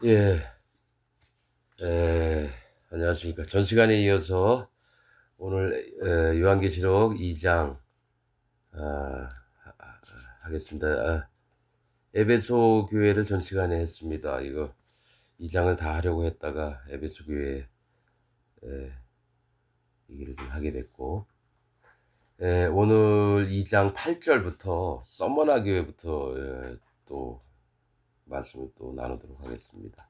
예, 안녕하십니까. 전 시간에 이어서 오늘 요한계시록 2장 하겠습니다. 에베소 교회를 전 시간에 했습니다. 이거 2장을 다 하려고 했다가 에베소 교회 얘기를 좀 하게 됐고, 오늘 2장 8절부터 서머나 교회부터 또 말씀을 또 나누도록 하겠습니다.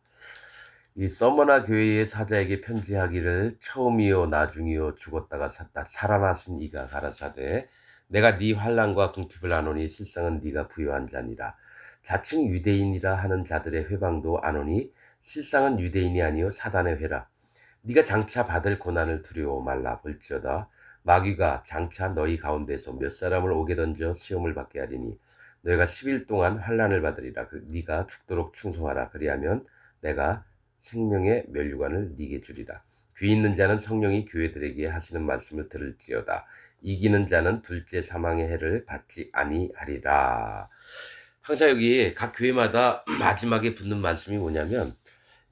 이 서머나 교회의 사자에게 편지하기를 처음이요 나중이요 죽었다가 살아나신 이가 가라사대 내가 네 환난과 궁핍을 아노니 실상은 네가 부요한 자니라. 자칭 유대인이라 하는 자들의 회방도 아노니 실상은 유대인이 아니요 사단의 회라. 네가 장차 받을 고난을 두려워 말라. 볼지어다 마귀가 장차 너희 가운데서 몇 사람을 오게 던져 시험을 받게 하리니 너희가 10일 동안 환난을 받으리라. 네가 죽도록 충성하라. 그리하면 내가 생명의 면류관을 네게 주리라. 귀 있는 자는 성령이 교회들에게 하시는 말씀을 들을지어다. 이기는 자는 둘째 사망의 해를 받지 아니하리라. 항상 여기 각 교회마다 마지막에 붙는 말씀이 뭐냐면,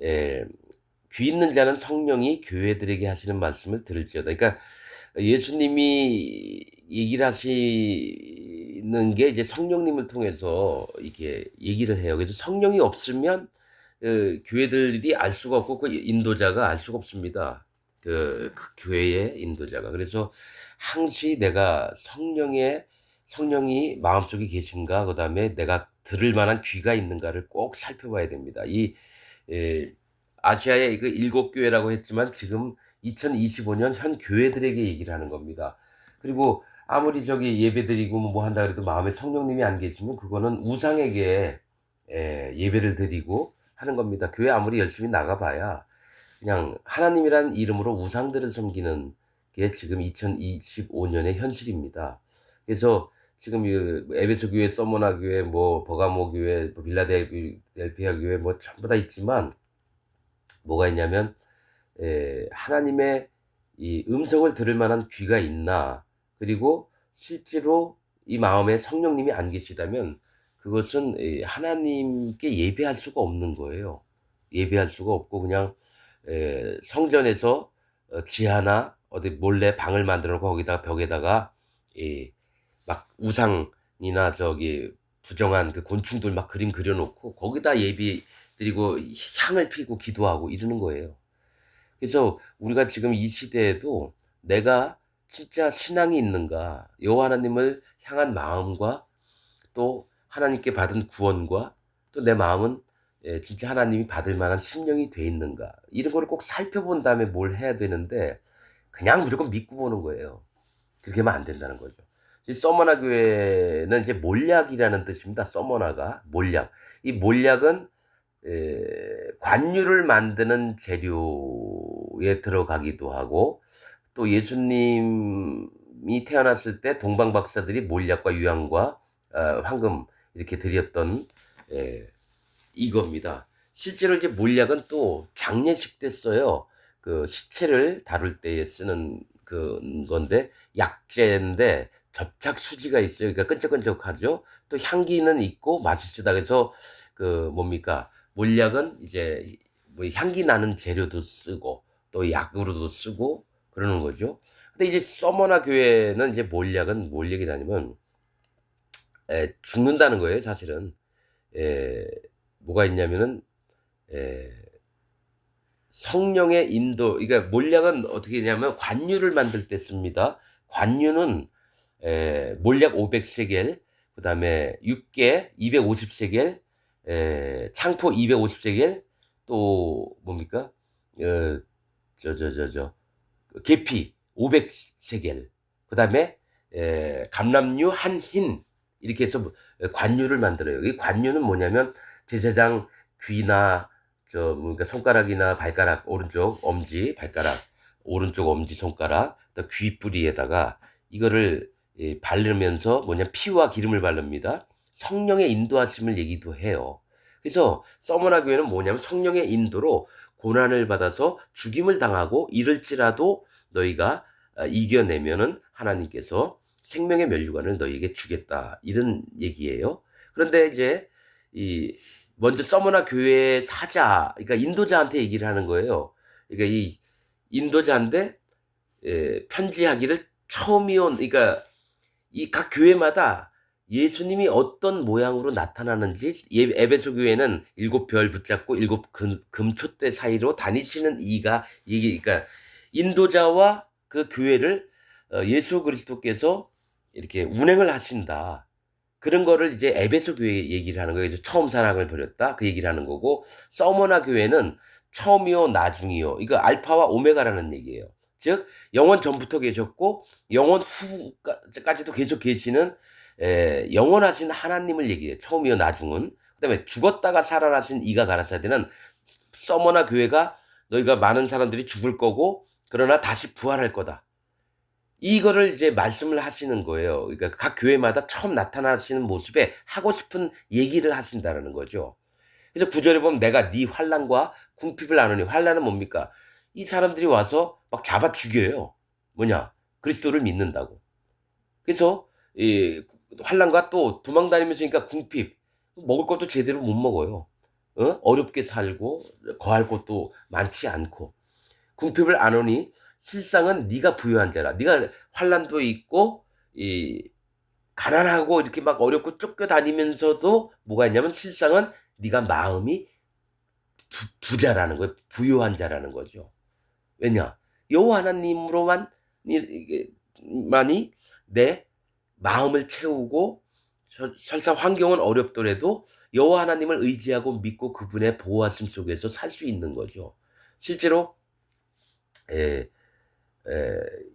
에, 귀 있는 자는 성령이 교회들에게 하시는 말씀을 들을지어다. 그러니까 예수님이 얘기를 하시는 게 이제 성령님을 통해서 이렇게 얘기를 해요. 그래서 성령이 없으면 교회들이 알 수가 없고 그 인도자가 알 수가 없습니다. 그 교회의 인도자가. 그래서 항시 내가 성령이 마음속에 계신가, 그다음에 내가 들을 만한 귀가 있는가를 꼭 살펴봐야 됩니다. 에, 아시아의 그 일곱 교회라고 했지만 지금 2025년 현 교회들에게 얘기를 하는 겁니다. 그리고 아무리 저기 예배드리고 뭐 한다 그래도 마음에 성령님이 안 계시면 그거는 우상에게 예배를 드리고 하는 겁니다. 교회 아무리 열심히 나가봐야 그냥 하나님이란 이름으로 우상들을 섬기는 게 지금 2025년의 현실입니다. 그래서 지금 에베소 교회, 서머나 교회, 뭐 버가모 교회, 뭐 빌라델피아 교회 뭐 전부 다 있지만 뭐가 있냐면 하나님의 이 음성을 들을 만한 귀가 있나, 그리고 실제로 이 마음에 성령님이 안 계시다면 그것은 하나님께 예배할 수가 없는 거예요. 예배할 수가 없고 그냥 성전에서 지하나 어디 몰래 방을 만들어 놓고 거기다가 벽에다가 막 우상이나 저기 부정한 그 곤충들 막 그림 그려놓고 거기다 예배 드리고 향을 피고 기도하고 이러는 거예요. 그래서 우리가 지금 이 시대에도 내가 진짜 신앙이 있는가, 여호와 하나님을 향한 마음과 또 하나님께 받은 구원과 또 내 마음은 진짜 하나님이 받을 만한 심령이 돼 있는가, 이런 거를 꼭 살펴본 다음에 뭘 해야 되는데 그냥 무조건 믿고 보는 거예요. 그렇게 하면 안 된다는 거죠. 이 서머나 교회는 이제 몰약이라는 뜻입니다. 서머나가 몰약. 이 몰약은 관유를 만드는 재료에 들어가기도 하고, 또 예수님이 태어났을 때 동방 박사들이 몰약과 유향과 황금 이렇게 드렸던 에, 이겁니다. 실제로 이제 몰약은 또 장례식 때 써요. 그 시체를 다룰 때에 쓰는 그 건데 약재인데 접착 수지가 있어요. 그러니까 끈적끈적하죠. 또 향기는 있고 맛있으다. 그래서 그 뭡니까? 몰약은 이제 뭐 향기 나는 재료도 쓰고 또 약으로도 쓰고 그러는 거죠. 근데 이제 서머나 교회는 이제 몰약은 뭘 얘기하냐면 죽는다는 거예요, 사실은. 에, 뭐가 있냐면은 에, 성령의 인도, 그러니까 몰약은 어떻게 되냐면 관유를 만들 때 씁니다. 관유는 몰약 500세겔, 그다음에 육개 250세겔, 창포 250세겔, 또 뭡니까? 어, 저 계피 500세겔, 그다음에 감람류 한 흰, 이렇게 해서 관유를 만들어요. 이 관유는 뭐냐면 제사장 귀나 저 그러니까 손가락이나 발가락, 오른쪽 엄지 발가락, 오른쪽 엄지 손가락, 또 귀 뿌리에다가 이거를 바르면서 뭐냐 피와 기름을 바릅니다. 성령의 인도하심을 얘기도 해요. 그래서 서머나 교회는 뭐냐면 성령의 인도로 고난을 받아서 죽임을 당하고 이럴지라도 너희가 이겨내면은 하나님께서 생명의 면류관을 너희에게 주겠다, 이런 얘기예요. 그런데 이제 이 먼저 서머나 교회의 사자, 그러니까 인도자한테 얘기를 하는 거예요. 그러니까 이 인도자인데 편지하기를 처음이 온, 그러니까 이 각 교회마다 예수님이 어떤 모양으로 나타나는지, 에베소 교회는 7별 붙잡고 7금촛대 사이로 다니시는 이가, 이게 그러니까 인도자와 그 교회를 예수 그리스도께서 이렇게 운행을 하신다. 그런 거를 이제 에베소 교회 얘기를 하는 거예요. 그래서 처음 사랑을 버렸다. 그 얘기를 하는 거고, 서머나 교회는 처음이요, 나중이요. 이거 알파와 오메가라는 얘기예요. 즉, 영원 전부터 계셨고, 영원 후까지도 계속 계시는, 영원하신 하나님을 얘기해요. 처음이요, 나중은. 그 다음에 죽었다가 살아나신 이가 가라사대는 서머나 교회가 너희가 많은 사람들이 죽을 거고, 그러나 다시 부활할 거다. 이거를 이제 말씀을 하시는 거예요. 그러니까 각 교회마다 처음 나타나시는 모습에 하고 싶은 얘기를 하신다는 거죠. 그래서 구절에 보면 내가 네 환난과 궁핍을 아노니, 환난은 뭡니까? 이 사람들이 와서 막 잡아 죽여요. 뭐냐? 그리스도를 믿는다고. 그래서 이 환난과 또 도망 다니면서, 그러니까 궁핍, 먹을 것도 제대로 못 먹어요. 어렵게 살고 거할 것도 많지 않고. 궁핍을 안오니 실상은 네가 부유한 자라. 네가 환난도 있고 이 가난하고 이렇게 막 어렵고 쫓겨다니면서도 뭐가 있냐면 실상은 네가 마음이 부자라는 거예요. 부유한 자라는 거죠. 왜냐? 여호와 하나님으로만 만이 내 마음을 채우고, 설사 환경은 어렵더라도 여호와 하나님을 의지하고 믿고 그분의 보호하심 속에서 살 수 있는 거죠. 실제로 에, 에,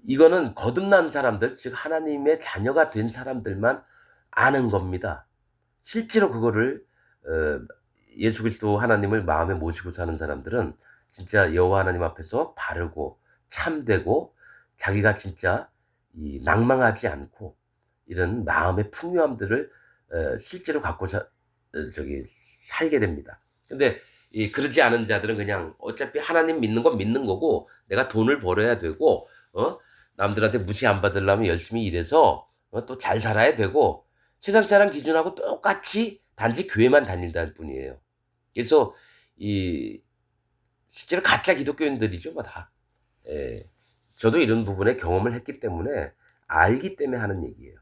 이거는 거듭난 사람들, 즉 하나님의 자녀가 된 사람들만 아는 겁니다. 실제로 그거를 예수 그리스도 하나님을 마음에 모시고 사는 사람들은 진짜 여호와 하나님 앞에서 바르고 참되고, 자기가 진짜 이 낭망하지 않고 이런 마음의 풍요함들을 실제로 갖고 저기 살게 됩니다. 근데 이 그러지 않은 자들은 그냥 어차피 하나님 믿는 건 믿는 거고, 내가 돈을 벌어야 되고, 남들한테 무시 안 받으려면 열심히 일해서 또 잘 살아야 되고, 세상 사람 기준하고 똑같이 단지 교회만 다닌다는 뿐이에요. 그래서 이 실제로 가짜 기독교인들이죠, 뭐 다. 예. 저도 이런 부분에 경험을 했기 때문에 알기 때문에 하는 얘기예요.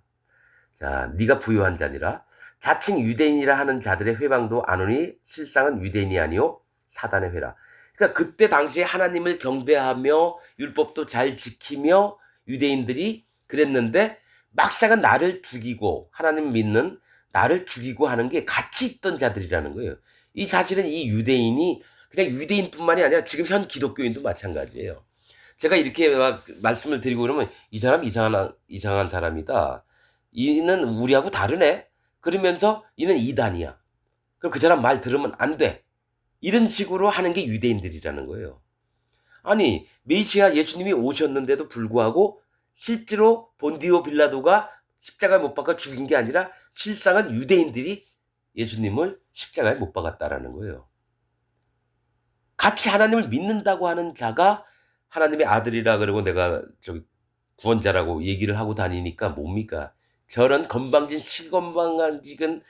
자, 네가 부유한 자니라. 자칭 유대인이라 하는 자들의 회방도 안오니 실상은 유대인이 아니요 사단의 회라. 그러니까 그때 당시에 하나님을 경배하며 율법도 잘 지키며 유대인들이 그랬는데, 막상은 나를 죽이고, 하나님 믿는 나를 죽이고 하는 게 같이 있던 자들이라는 거예요. 이 사실은 이 유대인이 그냥 유대인뿐만이 아니라 지금 현 기독교인도 마찬가지예요. 제가 이렇게 막 말씀을 드리고 그러면 이 사람 이상한 사람이다. 이는 우리하고 다르네. 그러면서 이는 이단이야. 그럼 그 사람 말 들으면 안 돼. 이런 식으로 하는 게 유대인들이라는 거예요. 아니, 메시아 예수님이 오셨는데도 불구하고 실제로 본디오 빌라도가 십자가에 못 박아 죽인 게 아니라 실상은 유대인들이 예수님을 십자가에 못 박았다라는 거예요. 같이 하나님을 믿는다고 하는 자가 하나님의 아들이라 그러고 내가 저기 구원자라고 얘기를 하고 다니니까 뭡니까? 저런 건방진 시건방지근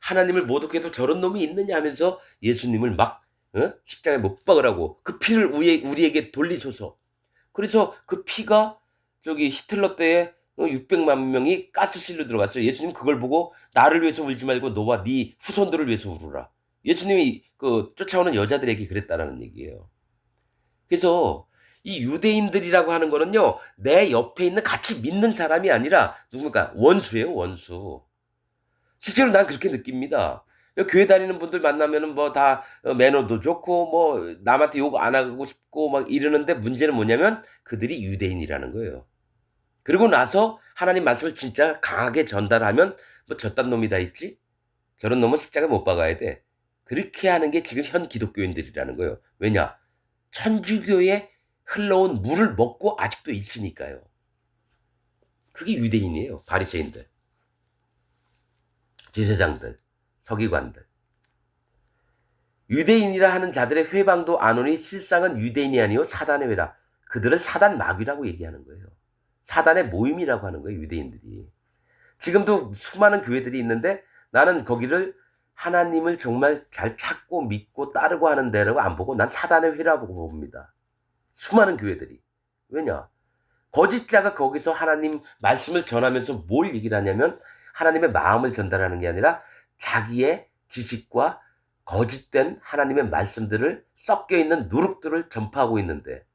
하나님을 모독해도 저런 놈이 있느냐 하면서 예수님을 막 십자가에 못 박으라고, 그 피를 우리에게 돌리소서. 그래서 그 피가 저기 히틀러 때에 600만 명이 가스실로 들어갔어요. 예수님 그걸 보고 나를 위해서 울지 말고 너와 네 후손들을 위해서 울어라. 예수님이 그 쫓아오는 여자들에게 그랬다라는 얘기예요. 그래서 이 유대인들이라고 하는 거는요, 내 옆에 있는 같이 믿는 사람이 아니라 누굽니까? 원수예요, 원수. 실제로 난 그렇게 느낍니다. 교회 다니는 분들 만나면은 뭐 다 매너도 좋고 뭐 남한테 욕 안 하고 싶고 막 이러는데, 문제는 뭐냐면 그들이 유대인이라는 거예요. 그리고 나서 하나님 말씀을 진짜 강하게 전달하면 뭐 저딴 놈이 다 있지? 저런 놈은 십자가 못 박아야 돼. 그렇게 하는 게 지금 현 기독교인들이라는 거예요. 왜냐? 천주교에 흘러온 물을 먹고 아직도 있으니까요. 그게 유대인이에요. 바리새인들, 제사장들, 서기관들. 유대인이라 하는 자들의 회방도 안오니 실상은 유대인이 아니요 사단의 회라. 그들은 사단 마귀라고 얘기하는 거예요. 사단의 모임이라고 하는 거예요, 유대인들이. 지금도 수많은 교회들이 있는데 나는 거기를 하나님을 정말 잘 찾고 믿고 따르고 하는 데라고 안 보고 난 사단의 회라고 봅니다. 수많은 교회들이. 왜냐? 거짓자가 거기서 하나님 말씀을 전하면서 뭘 얘기를 하냐면 하나님의 마음을 전달하는 게 아니라 자기의 지식과 거짓된 하나님의 말씀들을 섞여 있는 누룩들을 전파하고 있는데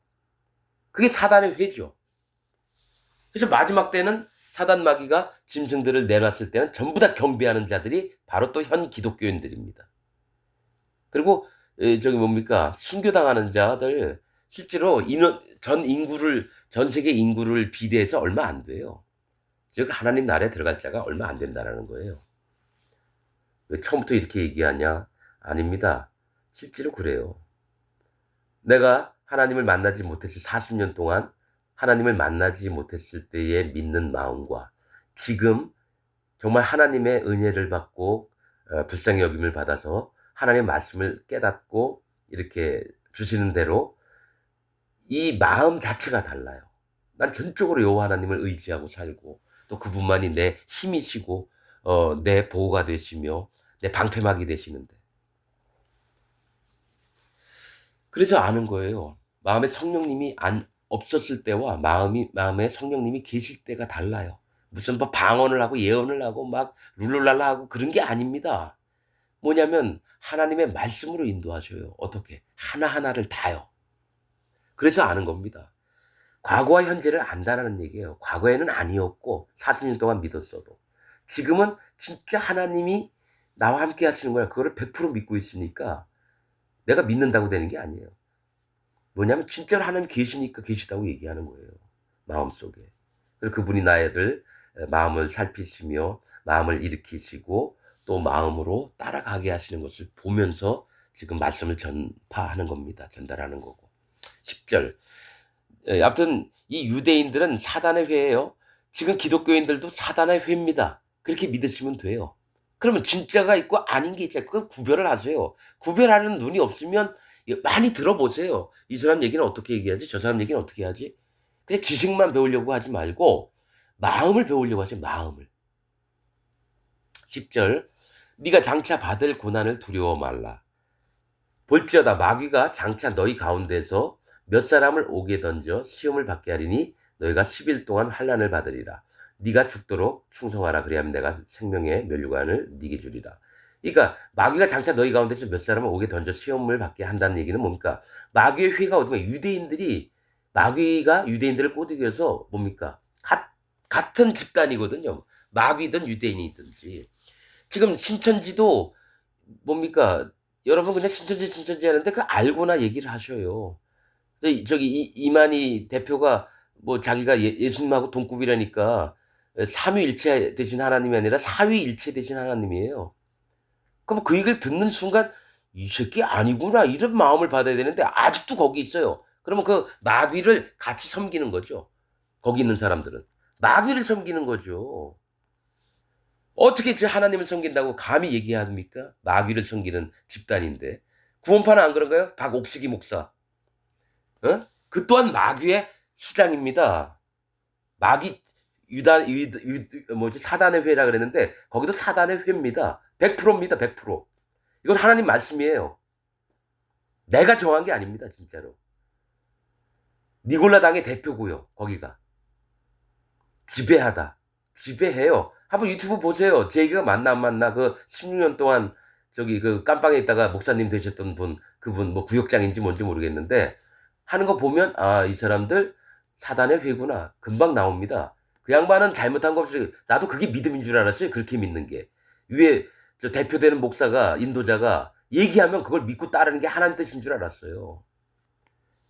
그게 사단의 회죠. 그래서 마지막 때는 사단 마귀가 짐승들을 내놨을 때는 전부 다 경배하는 자들이 바로 또 현 기독교인들입니다. 그리고 저기 뭡니까 순교당하는 자들 실제로 전 세계 인구를 비례해서 얼마 안 돼요. 즉 하나님 나라에 들어갈 자가 얼마 안 된다라는 거예요. 왜 처음부터 이렇게 얘기하냐? 아닙니다. 실제로 그래요. 내가 하나님을 만나지 못했을 40년 동안 하나님을 만나지 못했을 때의 믿는 마음과 지금 정말 하나님의 은혜를 받고 불쌍히 여김을 받아서 하나님의 말씀을 깨닫고 이렇게 주시는 대로 이 마음 자체가 달라요. 난 전적으로 여호와 하나님을 의지하고 살고 또 그분만이 내 힘이시고 내 보호가 되시며 내 방패막이 되시는데 그래서 아는 거예요. 마음에 성령님이 없었을 때와 마음에 성령님이 계실 때가 달라요. 무슨 뭐 방언을 하고 예언을 하고 막 룰루랄라 하고 그런 게 아닙니다. 뭐냐면 하나님의 말씀으로 인도하셔요. 어떻게? 하나하나를 다요. 그래서 아는 겁니다. 과거와 현재를 안다라는 얘기예요. 과거에는 아니었고 40년 동안 믿었어도 지금은 진짜 하나님이 나와 함께 하시는 거야. 그거를 100% 믿고 있으니까 내가 믿는다고 되는 게 아니에요. 뭐냐면 진짜로 하나님 계시니까 계시다고 얘기하는 거예요. 마음속에. 그리고 그분이 나의 마음을 살피시며 마음을 일으키시고 또 마음으로 따라가게 하시는 것을 보면서 지금 말씀을 전파하는 겁니다. 전달하는 거고. 10절. 아무튼 이 유대인들은 사단의 회예요. 지금 기독교인들도 사단의 회입니다. 그렇게 믿으시면 돼요. 그러면 진짜가 있고 아닌 게 있잖아요. 그걸 구별을 하세요. 구별하는 눈이 없으면 많이 들어보세요. 이 사람 얘기는 어떻게 얘기하지? 저 사람 얘기는 어떻게 하지? 그냥 지식만 배우려고 하지 말고 마음을 배우려고 하세요. 마음을. 10절. 네가 장차 받을 고난을 두려워 말라. 볼지어다 마귀가 장차 너희 가운데서 몇 사람을 옥에 던져 시험을 받게 하리니 너희가 10일 동안 환난을 받으리라. 네가 죽도록 충성하라. 그리하면 내가 생명의 면류관을 네게 주리라. 그러니까 마귀가 장차 너희 가운데서 몇 사람을 옥에 던져 시험을 받게 한다는 얘기는 뭡니까? 마귀의 회가 어디가 유대인들이 마귀가 유대인들을 꼬드겨서 뭡니까? 같은 집단이거든요. 마귀든 유대인이든지. 지금 신천지도 뭡니까? 여러분 그냥 신천지 하는데 그 알고나 얘기를 하셔요. 저기 이만희 대표가 뭐 자기가 예수님하고 동급이라니까 삼위일체 되신 하나님이 아니라 사위일체 되신 하나님이에요. 그럼 그 얘기를 듣는 순간 이 새끼 아니구나 이런 마음을 받아야 되는데 아직도 거기 있어요. 그러면 그 마귀를 같이 섬기는 거죠. 거기 있는 사람들은 마귀를 섬기는 거죠. 어떻게 저 하나님을 섬긴다고 감히 얘기합니까? 마귀를 섬기는 집단인데. 구원파는 안 그런가요? 박옥식이 목사. 어? 그 또한 마귀의 수장입니다. 마귀 뭐지 사단의 회라 그랬는데 거기도 사단의 회입니다. 100%입니다. 100%. 이건 하나님 말씀이에요. 내가 정한 게 아닙니다. 진짜로. 니골라당의 대표고요. 거기가. 지배하다. 지배해요. 한번 유튜브 보세요. 제 얘기가 맞나 안 맞나. 그 16년 동안 저기 그 깜빵에 있다가 목사님 되셨던 분, 그분 뭐 구역장인지 뭔지 모르겠는데 하는 거 보면 아, 이 사람들 사단의 회구나. 금방 나옵니다. 그 양반은 잘못한 거 없이 나도 그게 믿음인 줄 알았어요. 그렇게 믿는 게. 위에 저 대표되는 목사가 인도자가 얘기하면 그걸 믿고 따르는 게 하나님 뜻인 줄 알았어요.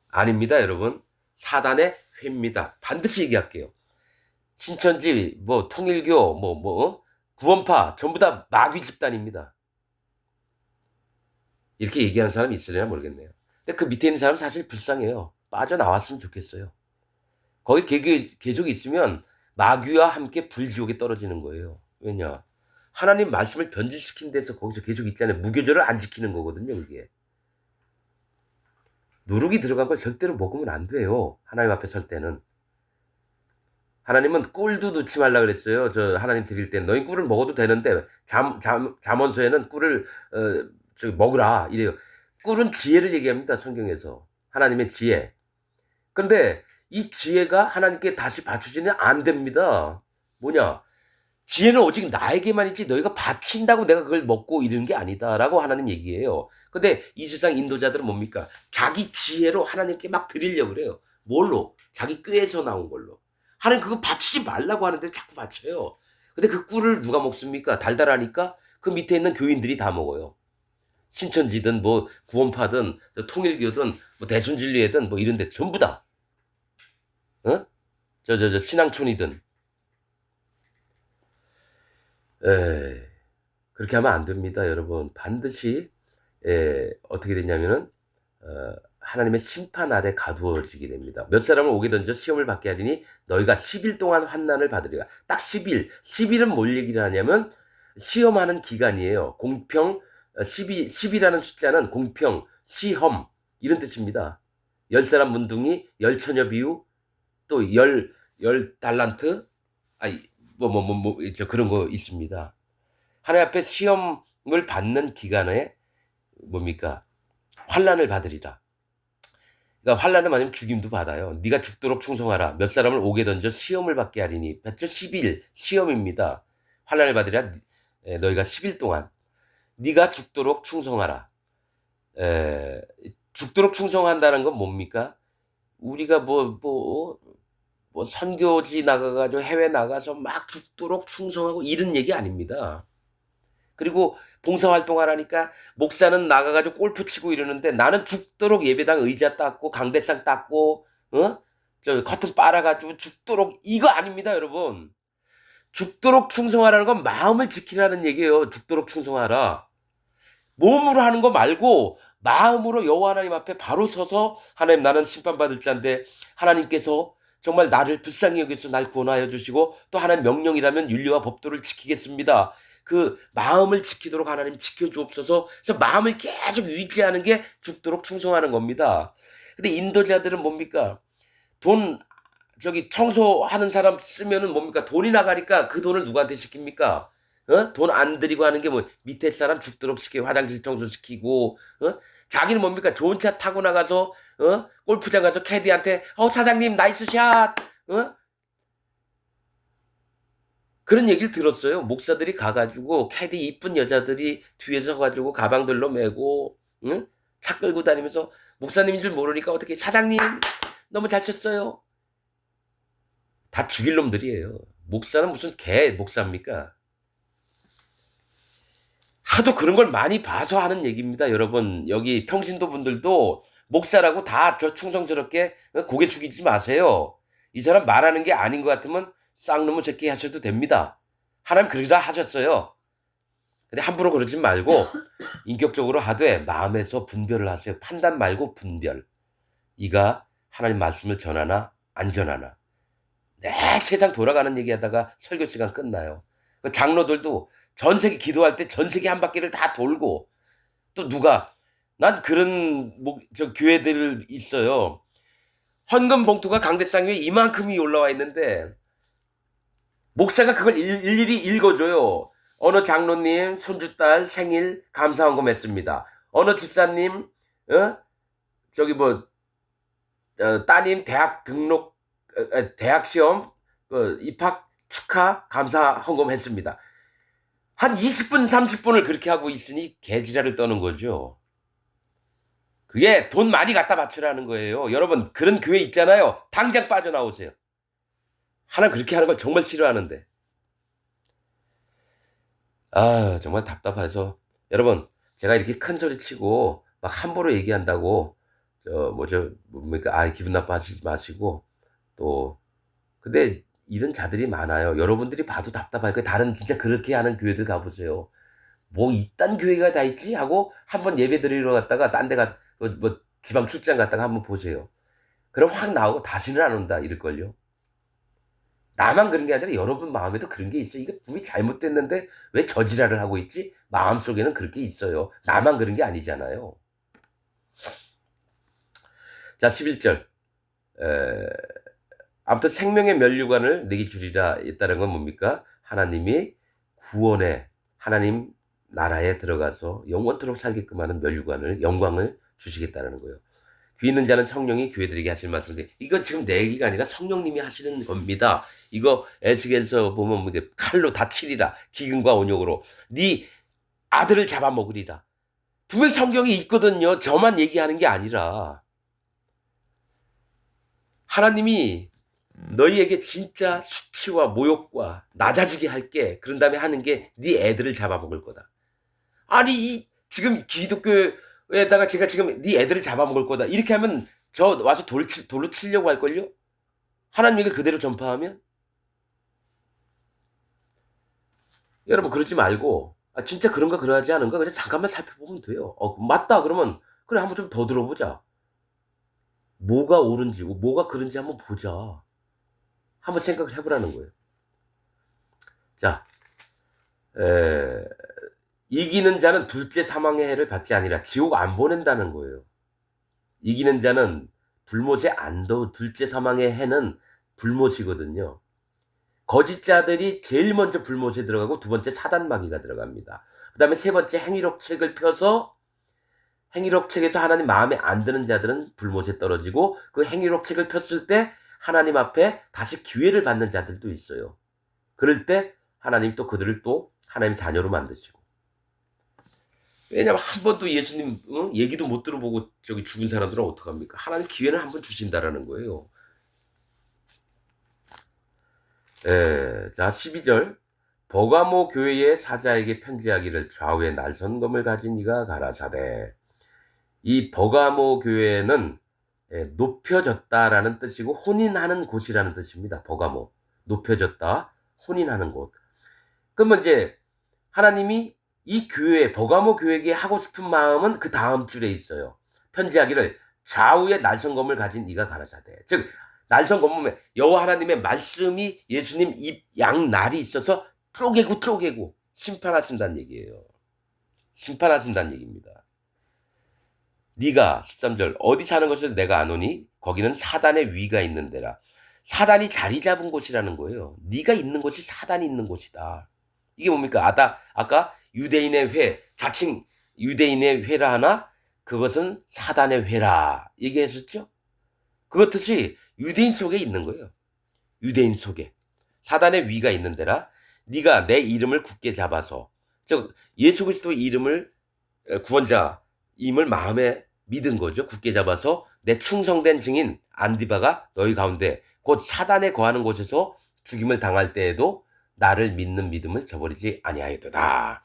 아닙니다, 여러분. 사단의 회입니다. 반드시 얘기할게요. 신천지, 뭐 통일교, 구원파 전부 다 마귀 집단입니다. 이렇게 얘기하는 사람이 있으려나 모르겠네요. 근데 그 밑에 있는 사람 사실 불쌍해요. 빠져나왔으면 좋겠어요. 거기 계속 있으면 마귀와 함께 불지옥에 떨어지는 거예요. 왜냐? 하나님 말씀을 변질시킨 데서 거기서 계속 있잖아요. 무교절을 안 지키는 거거든요, 그게. 누룩이 들어간 걸 절대로 먹으면 안 돼요. 하나님 앞에 설 때는. 하나님은 꿀도 넣지 말라 그랬어요. 저 하나님 드릴 때 너희 꿀을 먹어도 되는데 잠언서에는 꿀을 먹으라 이래요. 꿀은 지혜를 얘기합니다. 성경에서 하나님의 지혜. 근데 이 지혜가 하나님께 다시 바쳐지면 안 됩니다. 뭐냐? 지혜는 오직 나에게만 있지 너희가 바친다고 내가 그걸 먹고 이러는 게 아니다라고 하나님 얘기해요. 근데 이 세상 인도자들은 뭡니까? 자기 지혜로 하나님께 막 드리려고 그래요. 뭘로? 자기 꾀에서 나온 걸로. 하나님 그거 바치지 말라고 하는데 자꾸 바쳐요. 근데 그 꿀을 누가 먹습니까? 달달하니까 그 밑에 있는 교인들이 다 먹어요. 신천지든 뭐 구원파든 통일교든 뭐 대순진리회든 뭐 이런 데 전부 다. 어? 신앙촌이든. 에, 그렇게 하면 안 됩니다, 여러분. 반드시 어떻게 되냐면은 하나님의 심판 아래 가두어지게 됩니다. 몇 사람을 옥에 던져 시험을 받게 하리니 너희가 10일 동안 환난을 받으리라. 딱 10일. 10일은 뭘 얘기를 하냐면 시험하는 기간이에요. 공평 10이라는 숫자는 공평, 시험 이런 뜻입니다. 10사람 문둥이, 10처녀 비유, 또 열 달란트, 아니 그런 거 있습니다. 하나님 앞에 시험을 받는 기간에 뭡니까? 환난을 받으리라. 그러니까 환난을 맞으면 죽임도 받아요. 네가 죽도록 충성하라. 몇 사람을 옥에 던져 시험을 받게 하리니. 배틀 10일 시험입니다. 환난을 받으리라. 너희가 10일 동안 네가 죽도록 충성하라. 에, 죽도록 충성한다는 건 뭡니까? 우리가 뭐 선교지 나가가지고 해외 나가서 막 죽도록 충성하고 이런 얘기 아닙니다. 그리고 봉사활동하라니까 목사는 나가가지고 골프 치고 이러는데 나는 죽도록 예배당 의자 닦고 강대상 닦고 저 커튼 빨아가지고 죽도록 이거 아닙니다, 여러분. 죽도록 충성하라는 건 마음을 지키라는 얘기예요. 죽도록 충성하라. 몸으로 하는 거 말고 마음으로 여호와 하나님 앞에 바로 서서 하나님 나는 심판받을 자인데 하나님께서 정말 나를 불쌍히 여기서 날 구원하여 주시고 또 하나님 명령이라면 윤리와 법도를 지키겠습니다. 그 마음을 지키도록 하나님 지켜주옵소서. 그래서 마음을 계속 유지하는 게 죽도록 충성하는 겁니다. 근데 인도자들은 뭡니까? 돈 청소하는 사람 쓰면은 뭡니까? 돈이 나가니까 그 돈을 누구한테 시킵니까? 돈 안 들이고 하는 게 뭐 밑에 사람 죽도록 시키고 화장실 청소시키고 자기는 뭡니까? 좋은 차 타고 나가서 골프장 가서 캐디한테 사장님 나이스 샷 그런 얘기를 들었어요. 목사들이 가가지고 캐디 이쁜 여자들이 뒤에서 가가지고 가방들로 메고 차 끌고 다니면서 목사님인 줄 모르니까 어떻게 사장님 너무 잘 쳤어요. 다 죽일 놈들이에요. 목사는 무슨 개 목사입니까? 하도 그런 걸 많이 봐서 하는 얘기입니다. 여러분 여기 평신도 분들도 목사라고 다 저 충성스럽게 고개 숙이지 마세요. 이 사람 말하는 게 아닌 것 같으면 쌍놈의 새끼 하셔도 됩니다. 하나님 그러다 하셨어요. 근데 함부로 그러지 말고 인격적으로 하되 마음에서 분별을 하세요. 판단 말고 분별. 이가 하나님 말씀을 전하나 안 전하나. 네, 세상 돌아가는 얘기하다가 설교 시간 끝나요. 그 장로들도 전 세계 기도할 때 전 세계 한 바퀴를 다 돌고 또 누가 난 그런 교회들 있어요. 헌금 봉투가 강대상 위에 이만큼이 올라와 있는데 목사가 그걸 일일이 읽어줘요. 어느 장로님 손주딸 생일 감사헌금 했습니다. 어느 집사님 따님 대학 등록 대학 시험 입학 축하 감사 헌금했습니다. 한 20분 30분을 그렇게 하고 있으니 개지랄을 떠는 거죠. 그게 돈 많이 갖다 바치라는 거예요. 여러분 그런 교회 있잖아요. 당장 빠져나오세요. 하나님 그렇게 하는 걸 정말 싫어하는데. 아 정말 답답해서 여러분 제가 이렇게 큰 소리 치고 막 함부로 얘기한다고 기분 나빠하시지 마시고 또 근데 이런 자들이 많아요. 여러분들이 봐도 답답하니까 다른 진짜 그렇게 하는 교회들 가보세요. 뭐 이딴 교회가 다 있지 하고 한번 예배 드리러 갔다가 딴 데가 지방 출장 갔다가 한번 보세요. 그럼 확 나오고 다시는 안 온다 이럴걸요. 나만 그런 게 아니라 여러분 마음에도 그런 게 있어요. 이거 분명히 잘못됐는데 왜 저지랄을 하고 있지? 마음속에는 그렇게 있어요. 나만 그런 게 아니잖아요. 자 11절 아무튼 생명의 면류관을 내게 주리라 했다는 건 뭡니까? 하나님이 구원의 하나님 나라에 들어가서 영원토록 살게끔 하는 면류관을 영광을 주시겠다는 거예요. 귀 있는 자는 성령이 교회들에게 하실 말씀인데 이건 지금 내 얘기가 아니라 성령님이 하시는 겁니다. 이거 에스겔서 보면 뭐 칼로 다 치리라 기근과 온욕으로 네 아들을 잡아먹으리라. 분명 성경이 있거든요. 저만 얘기하는 게 아니라 하나님이 너희에게 진짜 수치와 모욕과 낮아지게 할게. 그런 다음에 하는 게 네 애들을 잡아먹을 거다. 아니 이 지금 기독교에다가 제가 지금 네 애들을 잡아먹을 거다. 이렇게 하면 저 와서 돌로 치려고 할걸요? 하나님 얘기를 그대로 전파하면? 여러분 그러지 말고 진짜 그런가 그러지 않은가 그냥 잠깐만 살펴보면 돼요. 맞다 그러면 그래 한번 좀 더 들어보자. 뭐가 옳은지 뭐가 그른지 한번 보자. 한번 생각을 해 보라는 거예요. 자, 에 이기는 자는 둘째 사망의 해를 받지 아니라 지옥 안 보낸다는 거예요. 이기는 자는 불못에 안 더 둘째 사망의 해는 불못이거든요. 거짓자들이 제일 먼저 불못에 들어가고 두 번째 사단마귀가 들어갑니다. 그다음에 세 번째 행위록 책을 펴서 행위록 책에서 하나님 마음에 안 드는 자들은 불못에 떨어지고 그 행위록 책을 폈을 때 하나님 앞에 다시 기회를 받는 자들도 있어요. 그럴 때 하나님 또 그들을 또 하나님 자녀로 만드시고. 왜냐면 한 번도 예수님 얘기도 못 들어보고 저기 죽은 사람들은 어떡합니까? 하나님 기회는 한 번 주신다라는 거예요. 자 12절 버가모 교회의 사자에게 편지하기를 좌우에 날선검을 가진 이가 가라사대. 이 버가모 교회는 높여졌다라는 뜻이고 혼인하는 곳이라는 뜻입니다. 버가모 높여졌다 혼인하는 곳. 그러면 이제 하나님이 이 교회 버가모 교회에게 하고 싶은 마음은 그 다음 줄에 있어요. 편지하기를 좌우에 날선검을 가진 이가 가라사대. 즉 날선검은 여호와 하나님의 말씀이 예수님 입 양날이 있어서 쪼개고 심판하신다는 얘기예요. 심판하신다는 얘기입니다. 네가 13절 어디 사는 것을 내가 아노니 거기는 사단의 위가 있는 데라. 사단이 자리 잡은 곳이라는 거예요. 네가 있는 곳이 사단이 있는 곳이다. 이게 뭡니까? 아까 유대인의 회, 자칭 유대인의 회라 하나 그것은 사단의 회라 얘기했었죠? 그것듯이 유대인 속에 있는 거예요. 유대인 속에. 사단의 위가 있는 데라 네가 내 이름을 굳게 잡아서 즉 예수 그리스도 이름을 구원자임을 마음에 믿은 거죠. 굳게 잡아서 내 충성된 증인 안디바가 너희 가운데 곧 사단에 거하는 곳에서 죽임을 당할 때에도 나를 믿는 믿음을 저버리지 아니하였도다.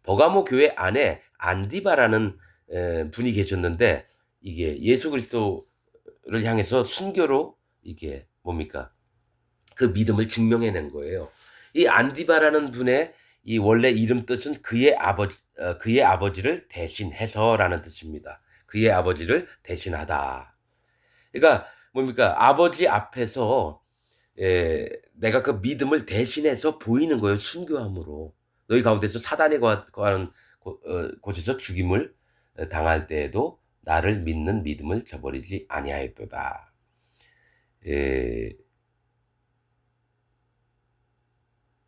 버가모 교회 안에 안디바라는 분이 계셨는데 이게 예수 그리스도를 향해서 순교로 이게 뭡니까? 그 믿음을 증명해낸 거예요. 이 안디바라는 분의 이 원래 이름 뜻은 그의 아버지를 대신해서라는 뜻입니다. 그의 아버지를 대신하다. 그러니까 뭡니까? 아버지 앞에서 내가 그 믿음을 대신해서 보이는 거예요. 순교함으로. 너희 가운데서 사단에 거하는 곳에서 죽임을 당할 때에도 나를 믿는 믿음을 저버리지 아니하였도다.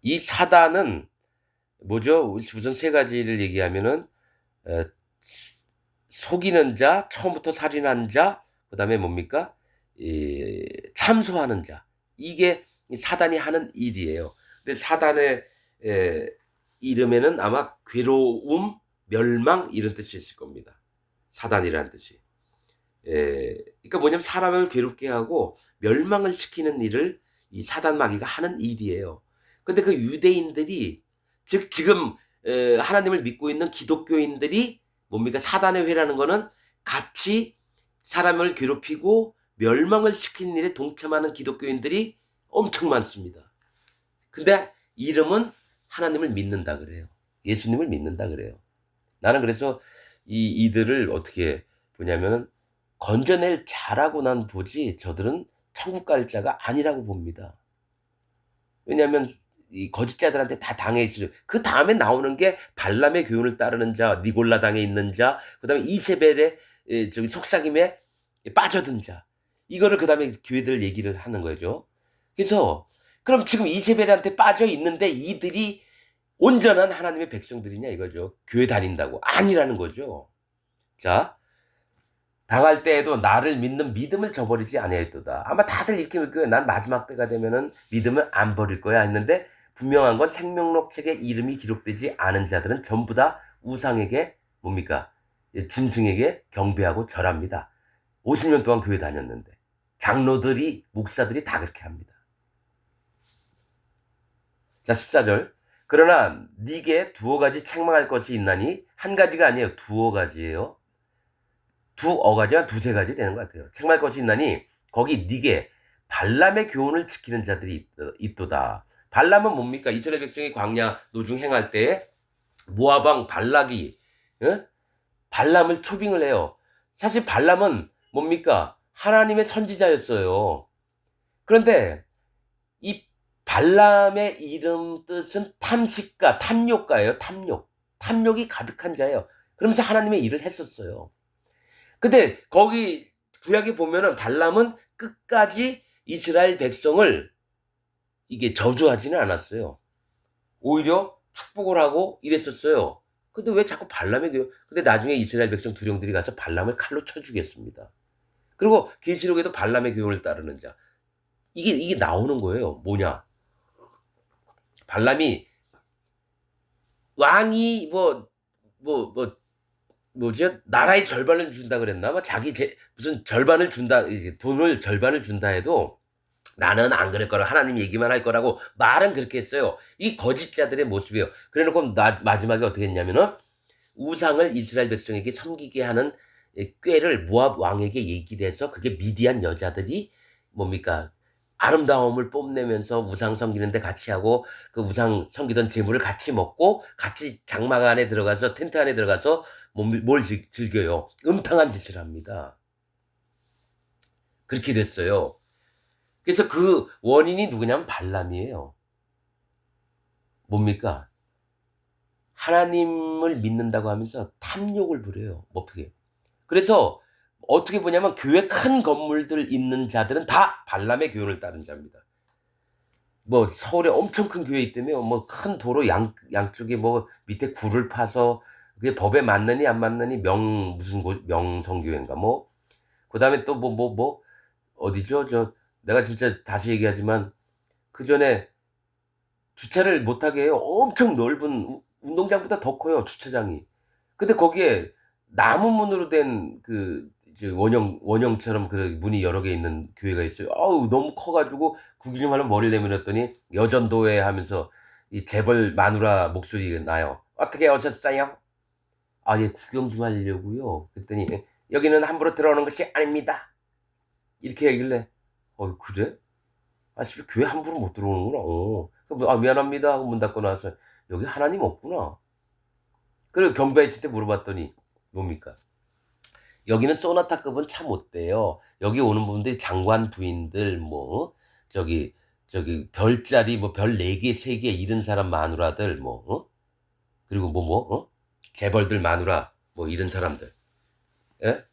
이 사단은 뭐죠? 우선 세 가지를 얘기하면은 에, 속이는 자, 처음부터 살인한 자, 그다음에 뭡니까? 참소하는 자. 이게 사단이 하는 일이에요. 근데 사단의 이름에는 아마 괴로움, 멸망 이런 뜻이 있을 겁니다. 사단이라는 뜻이. 그러니까 뭐냐면 사람을 괴롭게 하고 멸망을 시키는 일을 이 사단 마귀가 하는 일이에요. 근데 그 유대인들이 즉 지금 하나님을 믿고 있는 기독교인들이 뭡니까? 사단의 회라는 거는 같이 사람을 괴롭히고 멸망을 시키는 일에 동참하는 기독교인들이 엄청 많습니다. 근데 이름은 하나님을 믿는다 그래요. 예수님을 믿는다 그래요. 나는 그래서 이들을 어떻게 보냐면은 건져낼 자라고 난 보지 저들은 천국 갈 자가 아니라고 봅니다. 왜냐하면 이 거짓자들한테 다 당해 있어요. 그 다음에 나오는 게 발람의 교훈을 따르는 자, 니골라당에 있는 자, 그다음에 이세벨의 저기 속삭임에 빠져든 자. 이거를 그다음에 교회들 얘기를 하는 거죠. 그래서 그럼 지금 이세벨한테 빠져 있는데 이들이 온전한 하나님의 백성들이냐 이거죠. 교회 다닌다고. 아니라는 거죠. 자, 당할 때에도 나를 믿는 믿음을 저버리지 아니하였도다. 아마 다들 이렇게 읽을 거예요. 난 마지막 때가 되면은 믿음을 안 버릴 거야 했는데 분명한 건 생명록 책에 이름이 기록되지 않은 자들은 전부 다 우상에게 뭡니까? 짐승에게 경배하고 절합니다. 50년 동안 교회 다녔는데 장로들이 목사들이 다 그렇게 합니다. 자, 14절. 그러나 네게 두어 가지 책망할 것이 있나니 한 가지가 아니에요. 두어 가지예요. 두어 가지가 두세 가지 되는 것 같아요. 책망할 것이 있나니 거기 네게 발람의 교훈을 지키는 자들이 있도다. 발람은 뭡니까? 이스라엘 백성이 광야 노중 행할 때 모압 왕 발락이 발람을 초빙을 해요. 사실 발람은 뭡니까? 하나님의 선지자였어요. 그런데 이 발람의 이름 뜻은 탐식가, 탐욕가예요. 탐욕. 탐욕이 가득한 자예요. 그러면서 하나님의 일을 했었어요. 근데 거기 구약에 보면은 발람은 끝까지 이스라엘 백성을 이게 저주하지는 않았어요. 오히려 축복을 하고 이랬었어요. 근데 왜 자꾸 발람의 교회? 근데 나중에 이스라엘 백성 두령들이 가서 발람을 칼로 쳐 죽였습니다. 그리고 계시록에도 발람의 교훈을 따르는 자. 이게 나오는 거예요. 뭐냐? 발람이 왕이 뭐죠? 나라의 절반을 준다 그랬나? 뭐 자기 무슨 절반을 준다, 돈을 절반을 준다 해도 나는 안 그럴 거라 하나님 얘기만 할 거라고 말은 그렇게 했어요. 이 거짓자들의 모습이에요. 그래놓고 마지막에 어떻게 했냐면은 우상을 이스라엘 백성에게 섬기게 하는 꾀를 모압 왕에게 얘기를 해서 그게 미디안 여자들이 뭡니까? 아름다움을 뽐내면서 우상 섬기는데 같이 하고 그 우상 섬기던 재물을 같이 먹고 같이 장막 안에 들어가서 텐트 안에 들어가서 뭘 즐겨요? 음탕한 짓을 합니다. 그렇게 됐어요. 그래서 그 원인이 누구냐면 발람이에요. 뭡니까? 하나님을 믿는다고 하면서 탐욕을 부려요. 어떻게? 그래서 어떻게 보냐면 교회 큰 건물들 있는 자들은 다 발람의 교훈을 따른 자입니다. 뭐 서울에 엄청 큰 교회 있다며 뭐 큰 도로 양쪽에 뭐 밑에 굴을 파서 그게 법에 맞느니 안 맞느니 무슨 명성교회인가 뭐 그다음에 또 어디죠? 내가 진짜 다시 얘기하지만 그 전에 주차를 못하게 해요. 엄청 넓은 운동장보다 더 커요, 주차장이. 근데 거기에 나무 문으로 된 원형처럼 그 문이 여러 개 있는 교회가 있어요. 아우, 너무 커가지고 구경 하면 머리를 내밀었더니 여전도회 하면서 이 재벌 마누라 목소리가 나요. 어떻게 오셨어요? 아, 예, 구경 좀 하려고요. 그랬더니 여기는 함부로 들어오는 것이 아닙니다. 이렇게 얘길래 그래? 아, 씨, 교회 함부로 못 들어오는구나. 아, 미안합니다 하고 문 닫고 나서 여기 하나님 없구나. 그리고 경배했을 때 물어봤더니 뭡니까? 여기는 소나타급은 참 못돼요. 여기 오는 분들이 장관 부인들 저기 별자리 별 4개, 3개 이런 사람 마누라들 그리고 재벌들 마누라 이런 사람들. 예?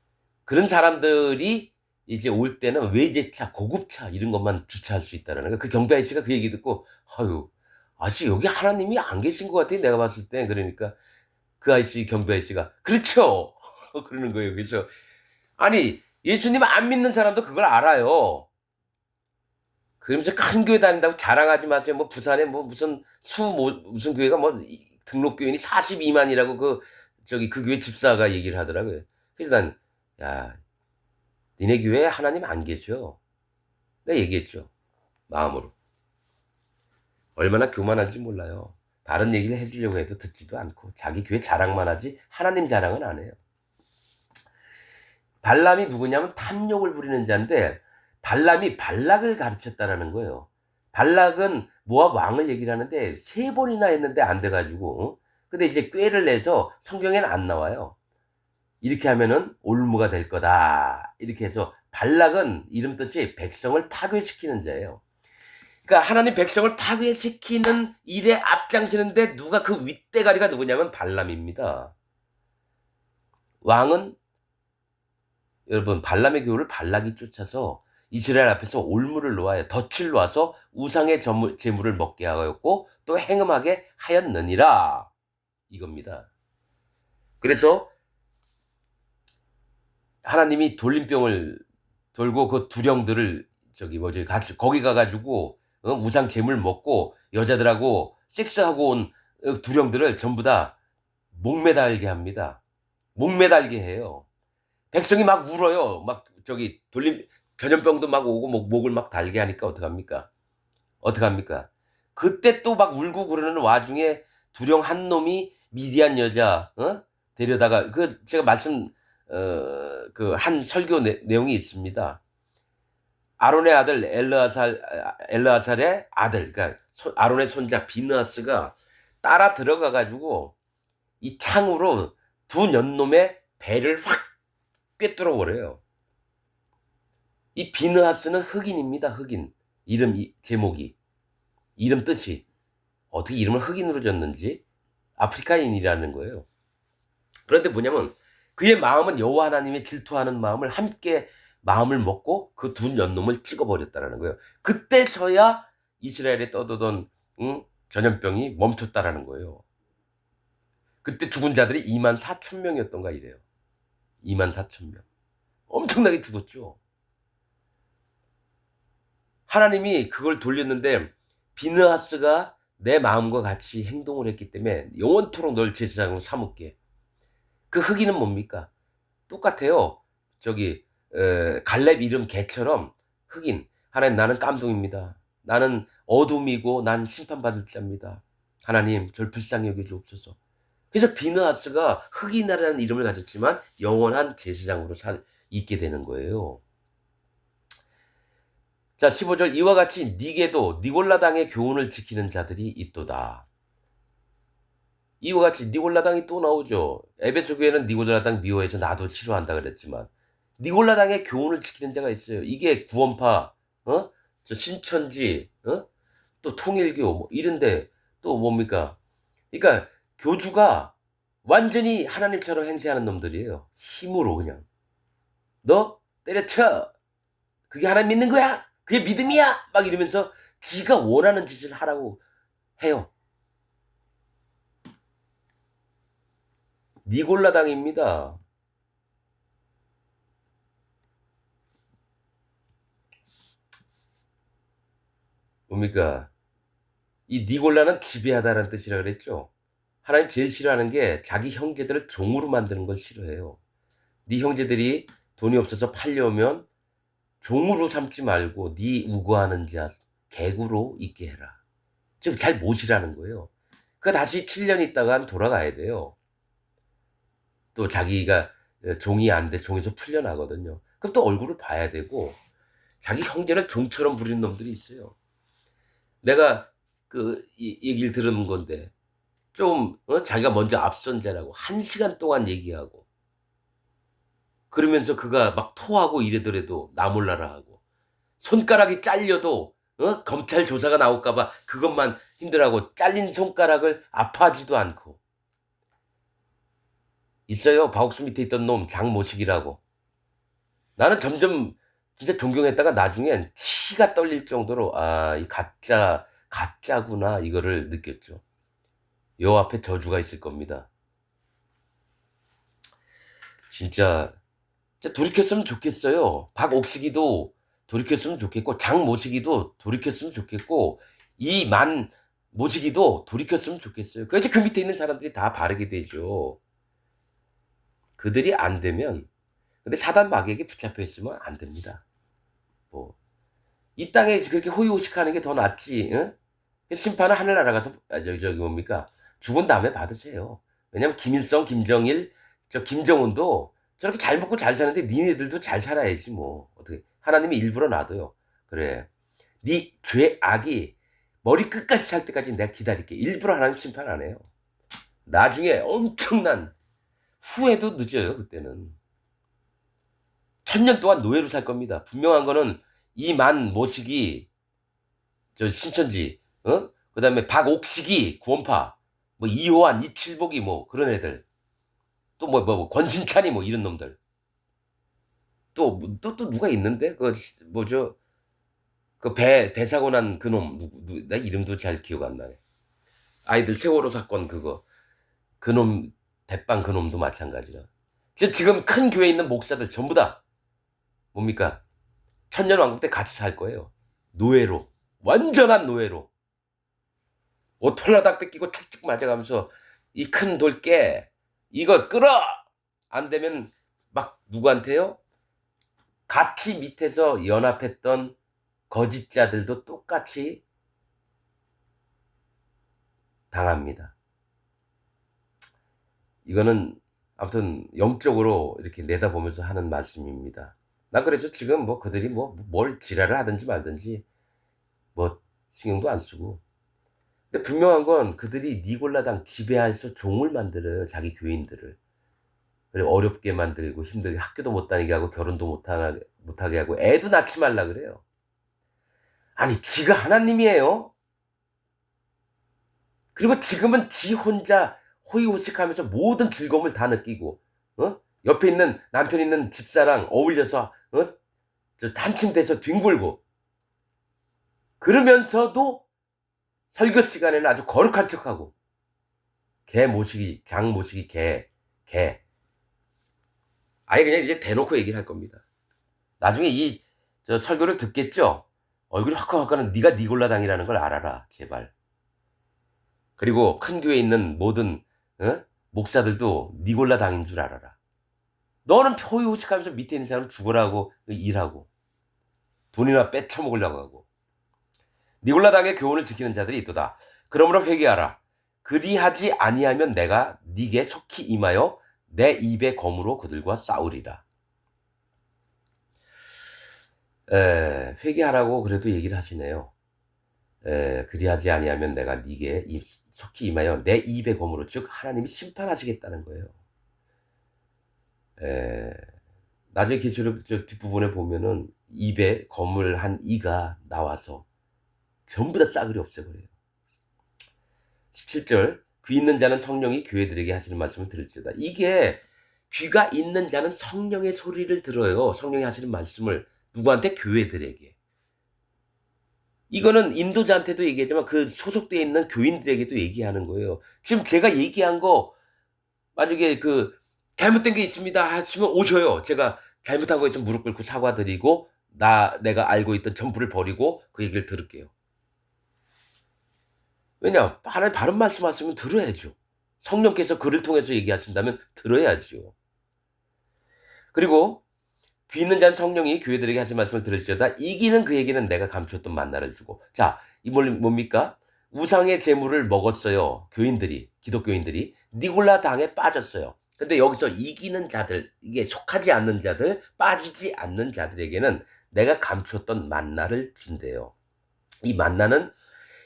그런 사람들이 이제 올 때는 외제차, 고급차 이런 것만 주차할 수 있다라는 거야. 그 경비 아저씨가 그 얘기 듣고 아유, 아저씨 여기 하나님이 안 계신 것 같아 내가 봤을 때. 그러니까 그 아저씨 경비 아저씨가 그렇죠. 그러는 거예요. 그래서 아니 예수님 안 믿는 사람도 그걸 알아요. 그러면서 큰 교회 다닌다고 자랑하지 마세요. 부산에 무슨 교회가 등록 교인이 42만이라고 그 교회 집사가 얘기를 하더라고요. 그래서 야, 니네 교회에 하나님 안 계셔. 내가 얘기했죠. 마음으로. 얼마나 교만한지 몰라요. 다른 얘기를 해주려고 해도 듣지도 않고 자기 교회 자랑만 하지 하나님 자랑은 안 해요. 발람이 누구냐면 탐욕을 부리는 자인데 발람이 발락을 가르쳤다라는 거예요. 발락은 모압 왕을 얘기를 하는데 3번이나 했는데 안 돼가지고 근데 이제 꾀를 내서 성경에는 안 나와요. 이렇게 하면은 올무가 될 거다. 이렇게 해서 발락은 이름 뜻이 백성을 파괴시키는 자예요. 그러니까 하나님 백성을 파괴시키는 일에 앞장서는데 누가 그 윗대가리가 누구냐면 발람입니다. 왕은 여러분 발람의 교훈을 발락이 쫓아서 이스라엘 앞에서 올무를 놓아야 덫을 놔서 우상의 제물을 먹게 하였고 또 행음하게 하였느니라. 이겁니다. 그래서 하나님이 돌림병을 돌고 그 두령들을 같이 거기 가가지고 우상 제물 먹고 여자들하고 섹스하고 온 두령들을 전부 다 목매달게 합니다. 목매달게 해요. 백성이 막 울어요. 막 전염병도 막 오고 목을 막 달게 하니까 어떡합니까? 어떡합니까? 그때 또 막 울고 그러는 와중에 두령 한 놈이 미디안 여자 데려다가 제가 그 한 설교 내용이 있습니다. 아론의 아들 엘르아살의 아들, 그러니까 아론의 손자 비느하스가 따라 들어가 가지고 이 창으로 두 년놈의 배를 확 꿰뚫어 버려요. 이 비느하스는 흑인입니다. 흑인. 제목이. 이름 뜻이. 어떻게 이름을 흑인으로 졌는지 아프리카인이라는 거예요. 그런데 뭐냐면 그의 마음은 여호와 하나님의 질투하는 마음을 함께 마음을 먹고 그 두 년놈을 찍어버렸다라는 거예요. 그때서야 이스라엘에 떠도던 전염병이 멈췄다라는 거예요. 그때 죽은 자들이 24,000명이었던가 이래요. 24,000명. 엄청나게 죽었죠. 하나님이 그걸 돌렸는데 비느하스가 내 마음과 같이 행동을 했기 때문에 영원토록 널 제사장으로 삼을게. 그 흑인은 뭡니까? 똑같아요. 갈렙 이름 개처럼 흑인. 하나님 나는 깜둥입니다. 나는 어둠이고 난 심판받을 자입니다. 하나님 절 불쌍히 여겨주옵소서. 그래서 비느하스가 흑인이라는 이름을 가졌지만 영원한 제사장으로 있게 되는 거예요. 자 15절 이와 같이 니게도 니골라당의 교훈을 지키는 자들이 있도다. 이와 같이 니골라당이 또 나오죠. 에베소 교회는 니골라당 미워해서 나도 싫어한다 그랬지만 니골라당의 교훈을 지키는 자가 있어요. 이게 구원파, 신천지, 또 통일교 뭐 이런데 또 뭡니까? 그러니까 교주가 완전히 하나님처럼 행세하는 놈들이에요. 힘으로 그냥. 너 때려쳐. 그게 하나님 믿는 거야. 그게 믿음이야. 막 이러면서 지가 원하는 짓을 하라고 해요. 니골라당입니다. 뭡니까? 이 니골라는 지배하다라는 뜻이라 그랬죠. 하나님 제일 싫어하는 게 자기 형제들을 종으로 만드는 걸 싫어해요. 네 형제들이 돈이 없어서 팔려오면 종으로 삼지 말고 네 우거하는 자 개구로 있게 해라. 지금 잘 모시라는 거예요. 그 다시 7년 있다가 돌아가야 돼요. 또 자기가 종이 안 돼 종에서 풀려나거든요. 그럼 또 얼굴을 봐야 되고 자기 형제를 종처럼 부리는 놈들이 있어요. 내가 이 얘기를 들은 건데 좀 자기가 먼저 앞선 자라고 1시간 동안 얘기하고 그러면서 그가 막 토하고 이래더라도 나 몰라라 하고 손가락이 잘려도 검찰 조사가 나올까 봐 그것만 힘들어하고 잘린 손가락을 아파하지도 않고 있어요. 바옥수 밑에 있던 놈 장모식이라고. 나는 점점 진짜 존경했다가 나중엔 치가 떨릴 정도로 이 가짜구나 이거를 느꼈죠. 요 앞에 저주가 있을 겁니다. 진짜 돌이켰으면 좋겠어요. 박옥식이도 돌이켰으면 좋겠고 장모식이도 돌이켰으면 좋겠고 이 모식이도 돌이켰으면 좋겠어요. 그래야지 그 밑에 있는 사람들이 다 바르게 되죠. 그들이 안 되면 근데 사단 마귀에게 붙잡혀 있으면 안 됩니다. 이 땅에 그렇게 호의호식하는 게 더 낫지. 응? 심판은 하늘나라 가서 뭡니까? 죽은 다음에 받으세요. 왜냐면 김일성, 김정일, 김정은도 저렇게 잘 먹고 잘 사는데 니네들도 잘 살아야지 뭐. 어떻게 하나님이 일부러 놔둬요. 그래. 네 죄악이 머리 끝까지 살 때까지 내가 기다릴게. 일부러 하나님 심판 안 해요. 나중에 엄청난 후회도 늦어요. 그때는. 1000년 동안 노예로 살 겁니다. 분명한 거는 이 모식이 신천지, 그 다음에 박옥식이 구원파, 뭐 이호환, 이칠복이 뭐 그런 애들, 또 권신찬이 뭐 이런 놈들, 또 누가 있는데 그 뭐죠? 그 배 사고 난 그놈 나 이름도 잘 기억 안 나네. 아이들 세월호 사건 그거. 그놈 대빵 그놈도 마찬가지라. 지금 큰 교회에 있는 목사들 전부 다 뭡니까? 천년왕국 때 같이 살 거예요. 노예로. 완전한 노예로. 옷 홀라닥 뺏기고 툭툭 맞아가면서 이 큰 돌 깨. 이거 끌어! 안 되면 막 누구한테요? 같이 밑에서 연합했던 거짓자들도 똑같이 당합니다. 이거는 아무튼 영적으로 이렇게 내다보면서 하는 말씀입니다. 난 그래서 지금 뭐 그들이 뭐 뭘 지랄을 하든지 말든지 뭐 신경도 안 쓰고. 근데 분명한 건 그들이 니골라당 지배해서 종을 만들어요. 자기 교인들을. 그리고 어렵게 만들고 힘들게 학교도 못 다니게 하고 결혼도 못하게 하고 애도 낳지 말라 그래요. 아니 지가 하나님이에요. 그리고 지금은 지 혼자 호의호식하면서 모든 즐거움을 다 느끼고 옆에 있는 남편 있는 집사랑 어울려서 저 한침대서 뒹굴고 그러면서도 설교 시간에는 아주 거룩한 척하고 개 모시기 장 모시기 개 아예 그냥 이제 대놓고 얘기를 할 겁니다. 나중에 이 저 설교를 듣겠죠? 얼굴이 화끈화끈한 네가 니골라당이라는 걸 알아라 제발. 그리고 큰 교회에 있는 모든 목사들도 니골라당인 줄 알아라. 너는 호의호식하면서 밑에 있는 사람 죽으라고 일하고 돈이나 뺏쳐먹으려고 하고 니골라당의 교훈을 지키는 자들이 있도다. 그러므로 회개하라. 그리하지 아니하면 내가 네게 속히 임하여 내 입의 검으로 그들과 싸우리라. 회개하라고 그래도 얘기를 하시네요. 그리하지 아니하면 내가 네게 속히 임하여 내 입의 검으로 즉 하나님이 심판하시겠다는 거예요. 나중에 기술의 뒷부분에 보면은 입에 검을 한 이가 나와서 전부 다 싸그리 없애버려요. 17절 귀 있는 자는 성령이 교회들에게 하시는 말씀을 들을지어다. 이게 귀가 있는 자는 성령의 소리를 들어요. 성령이 하시는 말씀을 누구한테? 교회들에게. 이거는 인도자한테도 얘기하지만 그 소속되어 있는 교인들에게도 얘기하는 거예요. 지금 제가 얘기한 거 만약에 그 잘못된 게 있습니다 하시면 오셔요. 제가 잘못한 거 있으면 무릎 꿇고 사과드리고 내가 알고 있던 전부를 버리고 그 얘기를 들을게요. 왜냐? 바른 말씀하시면 들어야죠. 성령께서 그를 통해서 얘기하신다면 들어야죠. 그리고 귀 있는 자는 성령이 교회들에게 하신 말씀을 들을지어다. 이기는 그에게는 내가 감추었던 만나를 주고. 자, 이 뭡니까? 우상의 제물을 먹었어요. 교인들이, 기독교인들이. 니골라 당에 빠졌어요. 근데 여기서 이기는 자들, 이게 속하지 않는 자들, 빠지지 않는 자들에게는 내가 감추었던 만나를 준대요. 이 만나는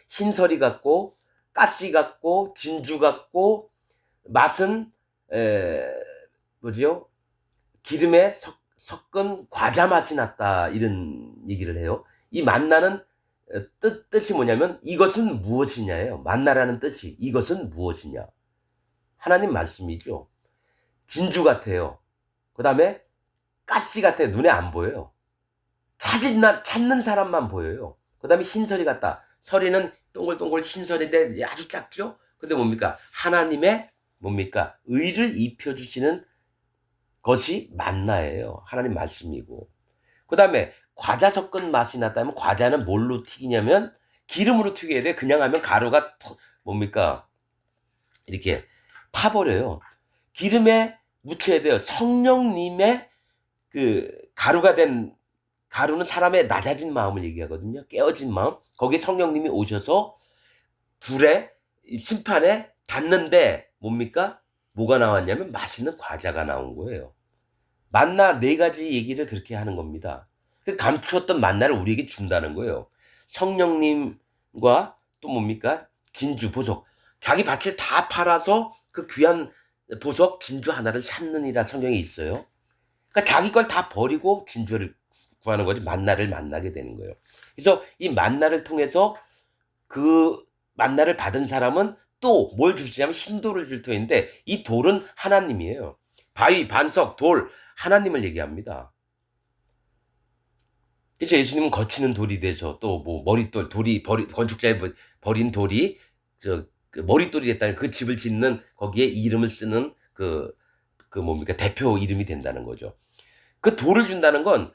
흰설이 같고 가시 같고 진주 같고 맛은 뭐지요? 기름에 섞은 과자 맛이 났다 이런 얘기를 해요. 이 만나는 뜻이 뭐냐면 이것은 무엇이냐예요. 만나라는 뜻이 이것은 무엇이냐. 하나님 말씀이죠. 진주 같아요. 그 다음에 가시 같아요. 눈에 안 보여요. 찾는 사람만 보여요. 그 다음에 흰설이 같다. 설이는 동글동글 흰설인데 아주 작죠? 근데 뭡니까? 하나님의 뭡니까? 의를 입혀주시는 것이 만나예요. 하나님 말씀이고. 그 다음에 과자 섞은 맛이 났다면 과자는 뭘로 튀기냐면 기름으로 튀겨야 돼. 그냥 하면 가루가 뭡니까? 이렇게 타버려요. 기름에 묻혀야 돼요. 성령님의 그 가루는 사람의 낮아진 마음을 얘기하거든요. 깨어진 마음. 거기에 성령님이 오셔서 불에 심판에 닿는데 뭡니까? 뭐가 나왔냐면 맛있는 과자가 나온 거예요. 만나 4가지 얘기를 그렇게 하는 겁니다. 그 감추었던 만나를 우리에게 준다는 거예요. 성령님과 또 뭡니까? 진주, 보석. 자기 밭을 다 팔아서 그 귀한 보석 진주 하나를 샀느니라 성경에 있어요. 그러니까 자기 걸 다 버리고 진주를 구하는 거지 만나를 만나게 되는 거예요. 그래서 이 만나를 통해서 그 만나를 받은 사람은 또 뭘 주시냐면 흰돌을 줄 터인데 이 돌은 하나님이에요. 바위, 반석, 돌 하나님을 얘기합니다. 그래서 예수님은 거치는 돌이 돼서 또 뭐 머릿돌 돌이 건축자의 버린 돌이 그 머릿돌이 됐다는 그 집을 짓는 거기에 이름을 쓰는 뭡니까 대표 이름이 된다는 거죠. 그 돌을 준다는 건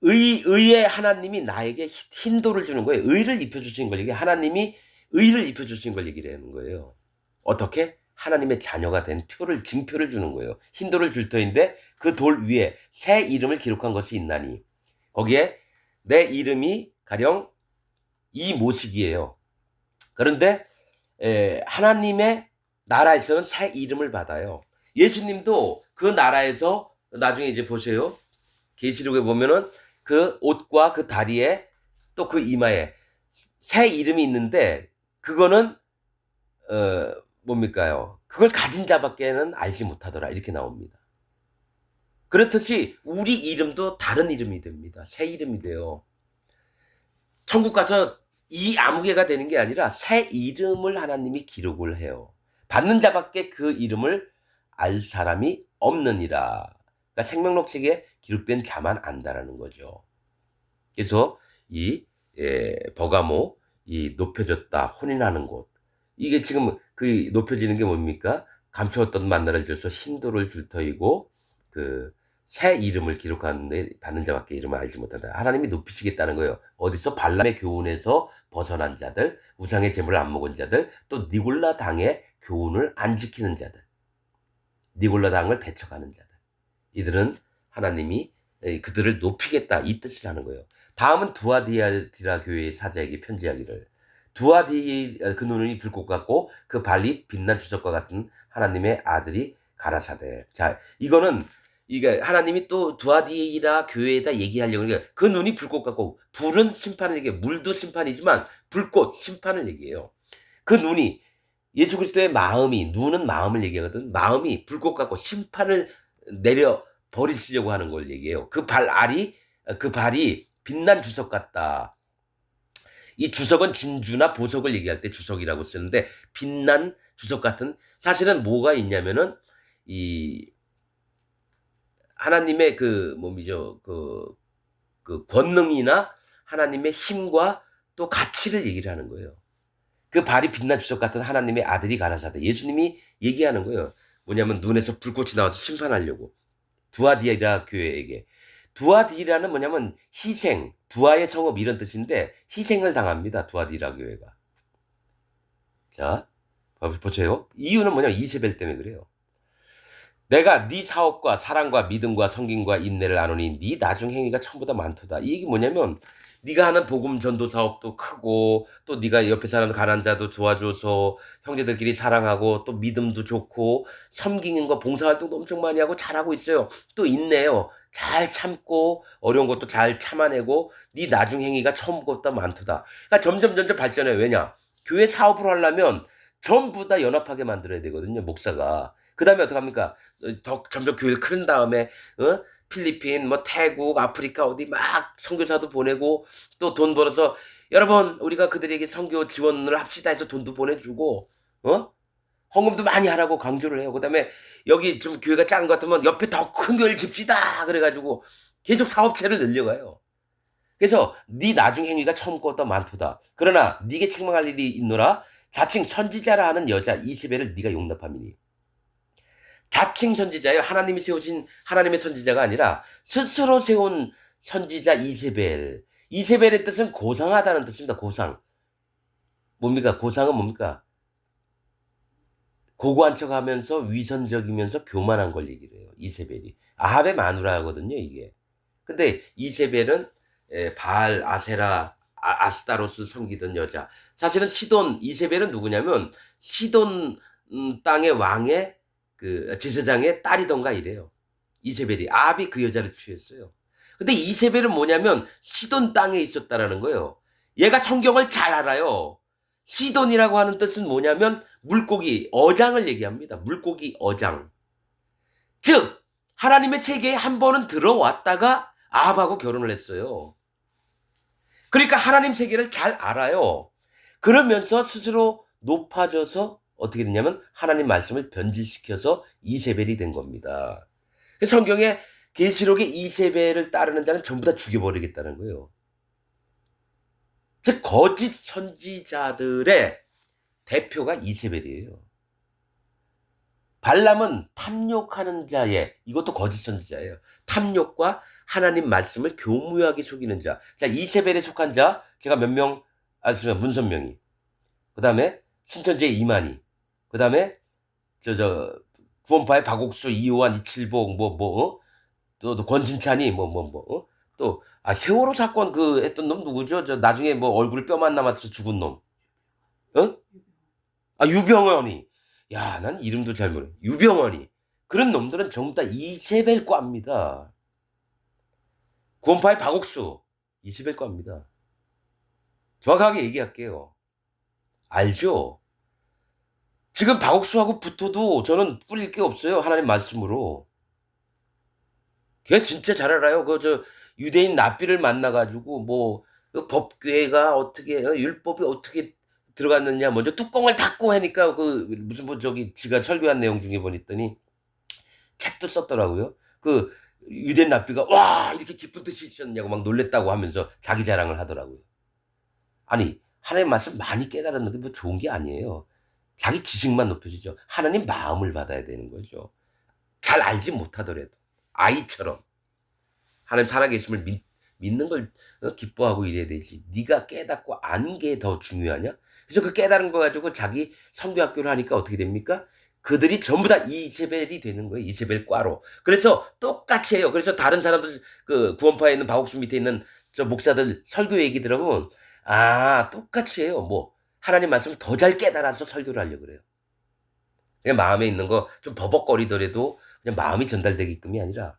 의의 하나님이 나에게 흰 돌을 주는 거예요. 의를 입혀주신 걸 얘기해. 하나님이 의를 입혀주신 걸 얘기를 하는 거예요. 어떻게? 하나님의 자녀가 된 징표를 주는 거예요. 흰 돌을 줄 터인데 그 돌 위에 새 이름을 기록한 것이 있나니 거기에 내 이름이 가령 이 모식이에요. 그런데 하나님의 나라에서는 새 이름을 받아요. 예수님도 그 나라에서 나중에 이제 보세요. 계시록에 보면은 그 옷과 그 다리에 또 그 이마에 새 이름이 있는데 그거는 뭡니까요? 그걸 가진 자밖에는 알지 못하더라 이렇게 나옵니다. 그렇듯이 우리 이름도 다른 이름이 됩니다. 새 이름이 돼요. 천국 가서 이 아무개가 되는 게 아니라 새 이름을 하나님이 기록을 해요. 받는 자밖에 그 이름을 알 사람이 없느니라. 그러니까 생명록책에 기록된 자만 안다라는 거죠. 그래서 이 버가모 이 높여졌다 혼인하는 곳 이게 지금 그 높여지는 게 뭡니까? 감추었던 만나를 줘서 흰돌을 줄 터이고 그 새 이름을 기록하는데 받는 자밖에 이름을 알지 못한다. 하나님이 높이시겠다는 거예요. 어디서 발람의 교훈에서 벗어난 자들, 우상의 제물을 안 먹은 자들, 또 니골라 당의 교훈을 안 지키는 자들, 니골라 당을 배척하는 자들. 이들은 하나님이 그들을 높이겠다 이 뜻이라는 거예요. 다음은 두아디라 교회의 사자에게 편지하기를 그 눈이 불꽃 같고 그 발이 빛난 주석과 같은 하나님의 아들이 가라사대. 자, 이거는 이게 하나님이 또 두아디라 교회에다 얘기하려고 하니까 그 눈이 불꽃 같고 불은 심판을 얘기해. 물도 심판이지만 불꽃 심판을 얘기해요. 그 눈이 예수 그리스도의 마음이 눈은 마음을 얘기하거든. 마음이 불꽃 같고 심판을 내려 버리시려고 하는 걸 얘기해요. 그 발이 빛난 주석 같다. 이 주석은 진주나 보석을 얘기할 때 주석이라고 쓰는데 빛난 주석 같은 사실은 뭐가 있냐면은 이 하나님의 그 권능이나 하나님의 힘과 또 가치를 얘기를 하는 거예요. 그 발이 빛난 주석 같은 하나님의 아들이 가라사대. 예수님이 얘기하는 거예요. 뭐냐면 눈에서 불꽃이 나와서 심판하려고. 두아디라 교회에게. 두아디라는 뭐냐면 희생, 두아의 성읍 이런 뜻인데 희생을 당합니다. 두아디라 교회가. 자, 보세요. 이유는 뭐냐면 이세벨 때문에 그래요. 내가 네 사업과 사랑과 믿음과 성김과 인내를 아노니 네 나중 행위가 전부 다 많도다. 이 얘기 뭐냐면 네가 하는 복음 전도 사업도 크고 또 네가 옆에 사는 가난한 자도 도와줘서 형제들끼리 사랑하고 또 믿음도 좋고 섬기는 거 봉사활동도 엄청 많이 하고 잘하고 있어요. 또 인내요. 잘 참고 어려운 것도 잘 참아내고 네 나중 행위가 처음보다 많도다. 그러니까 점점 발전해. 왜냐? 교회 사업을 하려면 전부 다 연합하게 만들어야 되거든요. 목사가. 그 다음에 어떡합니까? 점점 교회를 큰 다음에 필리핀, 뭐 태국, 아프리카 어디 막 선교사도 보내고 또 돈 벌어서 여러분 우리가 그들에게 선교 지원을 합시다 해서 돈도 보내주고 헌금도 많이 하라고 강조를 해요. 그다음에 여기 좀 교회가 작은 것 같으면 옆에 더 큰 교회를 집시다 그래가지고 계속 사업체를 늘려가요. 그래서 네 나중 행위가 처음 것보다 많도다. 그러나 네게 책망할 일이 있노라. 자칭 선지자라 하는 여자 이세벨을 네가 용납함이니. 자칭 선지자예요. 하나님이 세우신 하나님의 선지자가 아니라 스스로 세운 선지자 이세벨. 이세벨의 뜻은 고상하다는 뜻입니다. 고상. 뭡니까? 고상은 뭡니까? 고고한 척하면서 위선적이면서 교만한 걸 얘기를 해요. 이세벨이. 아합의 마누라거든요. 이게. 근데 이세벨은 바알, 아세라, 아스타로스 섬기던 여자. 사실은 이세벨은 누구냐면 시돈 땅의 왕의 그 제사장의 딸이던가 이래요. 이세벨이. 아합이 그 여자를 취했어요. 근데 이세벨은 뭐냐면 시돈 땅에 있었다라는 거예요. 얘가 성경을 잘 알아요. 시돈이라고 하는 뜻은 뭐냐면 물고기, 어장을 얘기합니다. 물고기, 어장. 즉 하나님의 세계에 한 번은 들어왔다가 아합하고 결혼을 했어요. 그러니까 하나님 세계를 잘 알아요. 그러면서 스스로 높아져서 어떻게 됐냐면 하나님 말씀을 변질시켜서 이세벨이 된 겁니다. 성경에 계시록의 이세벨을 따르는 자는 전부 다 죽여버리겠다는 거예요. 즉 거짓 선지자들의 대표가 이세벨이에요. 발람은 탐욕하는 자의, 이것도 거짓 선지자예요. 탐욕과 하나님 말씀을 교묘하게 속이는 자. 자, 이세벨에 속한 자 제가 몇 명 알았으면 문선명이, 그 다음에 신천지의 이만희, 그 다음에 구원파의 박옥수, 이호환, 이칠복, 또 권신찬이, 세월호 사건 했던 놈 누구죠? 나중에 얼굴에 뼈만 남아서 죽은 놈. 어? 유병헌이. 야, 난 이름도 잘 모르. 유병헌이. 그런 놈들은 전부 다 이세벨과입니다. 구원파의 박옥수, 이세벨과입니다. 정확하게 얘기할게요. 알죠? 지금 박옥수하고 붙어도 저는 꿀릴 게 없어요. 하나님 말씀으로. 걔 진짜 잘 알아요. 유대인 랍비를 만나가지고, 그 법궤가 어떻게, 율법이 어떻게 들어갔느냐. 먼저 뚜껑을 닫고 하니까, 지가 설교한 내용 중에 보니더니, 책도 썼더라고요. 유대인 랍비가, 와, 이렇게 기쁜 뜻이 있었냐고 막 놀랬다고 하면서 자기 자랑을 하더라고요. 아니, 하나님 말씀 많이 깨달았는 게 좋은 게 아니에요. 자기 지식만 높여지죠. 하나님 마음을 받아야 되는 거죠. 잘 알지 못하더라도 아이처럼 하나님 살아계심을 믿는 걸 기뻐하고 이래야 되지. 네가 깨닫고 안 게 더 중요하냐? 그래서 그 깨달은 거 가지고 자기 선교학교를 하니까 어떻게 됩니까? 그들이 전부 다 이세벨이 되는 거예요. 이세벨과로. 그래서 똑같이 해요. 그래서 다른 사람들, 구원파에 있는 박옥수 밑에 있는 저 목사들 설교 얘기 들어보면, 똑같이 해요. 하나님 말씀을 더 잘 깨달아서 설교를 하려고 그래요. 그냥 마음에 있는 거 좀 버벅거리더라도 그냥 마음이 전달되게끔이 아니라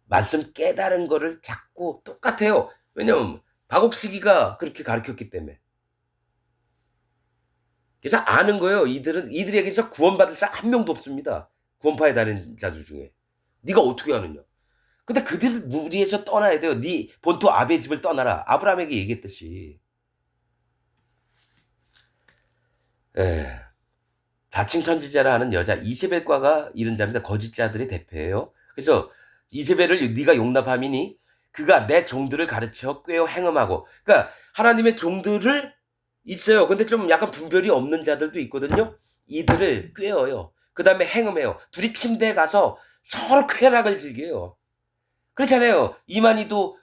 말씀 깨달은 거를 자꾸 똑같아요. 왜냐면 박옥수기가 그렇게 가르쳤기 때문에. 그래서 아는 거예요. 이들에게서 구원받을 사람 한 명도 없습니다. 구원파에 다니는 자들 중에. 네가 어떻게 아느냐. 근데 그들 무리에서 떠나야 돼요. 네 본토 아베 집을 떠나라. 아브라함에게 얘기했듯이. 자칭 선지자라 하는 여자 이세벨과가 이런 자입니다. 거짓자들의 대표예요. 그래서 이세벨을 네가 용납함이니 그가 내 종들을 가르쳐 꿰어 행음하고. 그러니까 하나님의 종들을 있어요. 근데 좀 약간 분별이 없는 자들도 있거든요. 이들을 꿰어요. 그 다음에 행음해요. 둘이 침대에 가서 서로 쾌락을 즐겨요. 그렇잖아요. 이만희도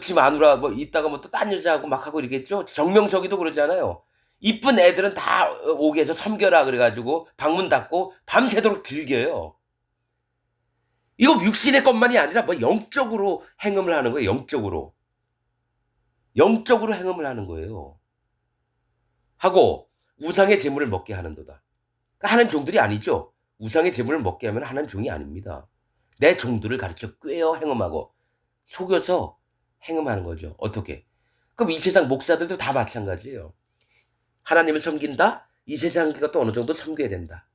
지 마누라 이따가 또 딴 여자하고 막 하고 이러겠죠. 정명석이도 그러잖아요. 이쁜 애들은 다 오게 해서 섬겨라 그래가지고 방문 닫고 밤새도록 즐겨요. 이거 육신의 것만이 아니라 영적으로 행음을 하는 거예요. 영적으로 행음을 하는 거예요. 하고 우상의 재물을 먹게 하는도다. 그러니까 하는 종들이 아니죠. 우상의 재물을 먹게 하면 하는 종이 아닙니다. 내 종들을 가르쳐 꿰어 행음하고 속여서 행음하는 거죠. 어떻게? 그럼 이 세상 목사들도 다 마찬가지예요. 하나님을 섬긴다? 이 세상 것도 어느 정도 섬겨야 된다.